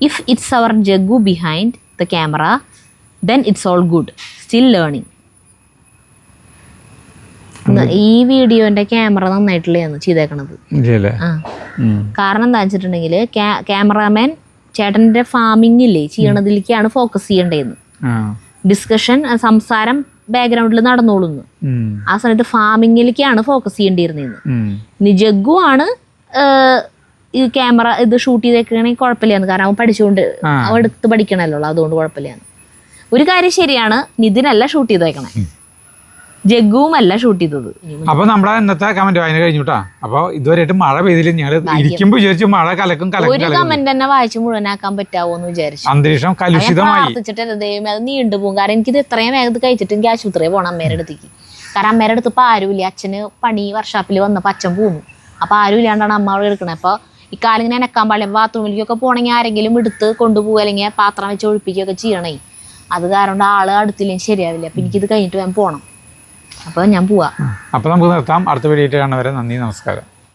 If it's our Jaggu behind the camera, then it's all good. Still learning. ഈ വീഡിയോന്റെ camera നന്നായിട്ടുള്ളതാണ് ചെയ്തേക്കണത്. കാരണം എന്താ വെച്ചിട്ടുണ്ടെങ്കിൽ cameraman ചേട്ടൻ്റെ farming ഇല്ലേ ചെയ്യണതിലേക്കാണ് focus ചെയ്യേണ്ടതെന്ന്. Discussion സംസാരം ബാക്ക്ഗ്രൗണ്ടിൽ നടന്നോളുന്നു. ആ സമയത്ത് ഫാമിങ്ങിലേക്കാണ് ഫോക്കസ് ചെയ്യേണ്ടിയിരുന്നത്. ഇനി ജഗ്ഗു ആണ് ഈ ക്യാമറ ഇത് ഷൂട്ട് ചെയ്തേക്കണെങ്കിൽ കുഴപ്പമില്ലാന്ന്. കാരണം അവൻ പഠിച്ചുകൊണ്ട് അവൻ എടുത്ത് പഠിക്കണല്ലോ, അതുകൊണ്ട് കുഴപ്പമില്ലാന്ന്. ഒരു കാര്യം ശരിയാണ്, നിതിനല്ല ഷൂട്ട് ചെയ്തേക്കണേ, ജഗ്ഗുവുമല്ല ഷൂട്ട് ചെയ്തത്. അപ്പൊ നമ്മുടെ ഇന്നത്തെ കമന്റ് വായന കഴിഞ്ഞുട്ടാ. അപ്പൊ ഇതുവരെയായിട്ട് മഴ പെയ്തില്ല. ഞങ്ങൾ ഇരിക്കുമ്പോ വിചാരിച്ചു മഴ കലക്കും. ഒരു കമന്റ് തന്നെ വായിച്ച് മുഴുവനാക്കാൻ പറ്റാവോ എന്ന് വിചാരിച്ചു. അന്തരീക്ഷം കലുഷിതമായി. ദൈവമേ, അത് നീണ്ടുപോകും. കാരണം എനിക്കിത് എത്രയും വേഗത്തിൽ കഴിച്ചിട്ട് എനിക്ക് ആശുപത്രിയിൽ പോകണം അമ്മേരുടെ അടുത്തേക്ക്. കാരണം അമ്മേരുടെ അടുത്ത് ഇപ്പൊ ആരുമില്ല. അച്ഛന് പണി വർക്ക്ഷോപ്പിൽ വന്നപ്പോൾ അച്ഛൻ പോന്നു. അപ്പൊ ആരും ഇല്ലാണ്ടാണ് അമ്മ അവിടെ എടുക്കണേ. അപ്പൊ ഇക്കാലിങ്ങനെ എനക്കാൻ പാടില്ല. ബാത്റൂമിലേക്കൊക്കെ പോകണമെങ്കിൽ ആരെങ്കിലും എടുത്ത് കൊണ്ടുപോകുക, അല്ലെങ്കിൽ പാത്രം വെച്ച് ഒഴിപ്പിക്കുകയൊക്കെ ചെയ്യണേ. അത് കാരണം ആള് അടുത്തില്ലെങ്കിൽ ശരിയാവില്ല. അപ്പൊ എനിക്കിത് കഴിഞ്ഞിട്ട് വേണം പോകണം. അപ്പോൾ ഞാൻ പോവാം. അപ്പോൾ നമുക്ക് നിർത്താം. അടുത്ത വീഡിയോ കാണുന്നവരെ നന്ദി, നമസ്കാരം.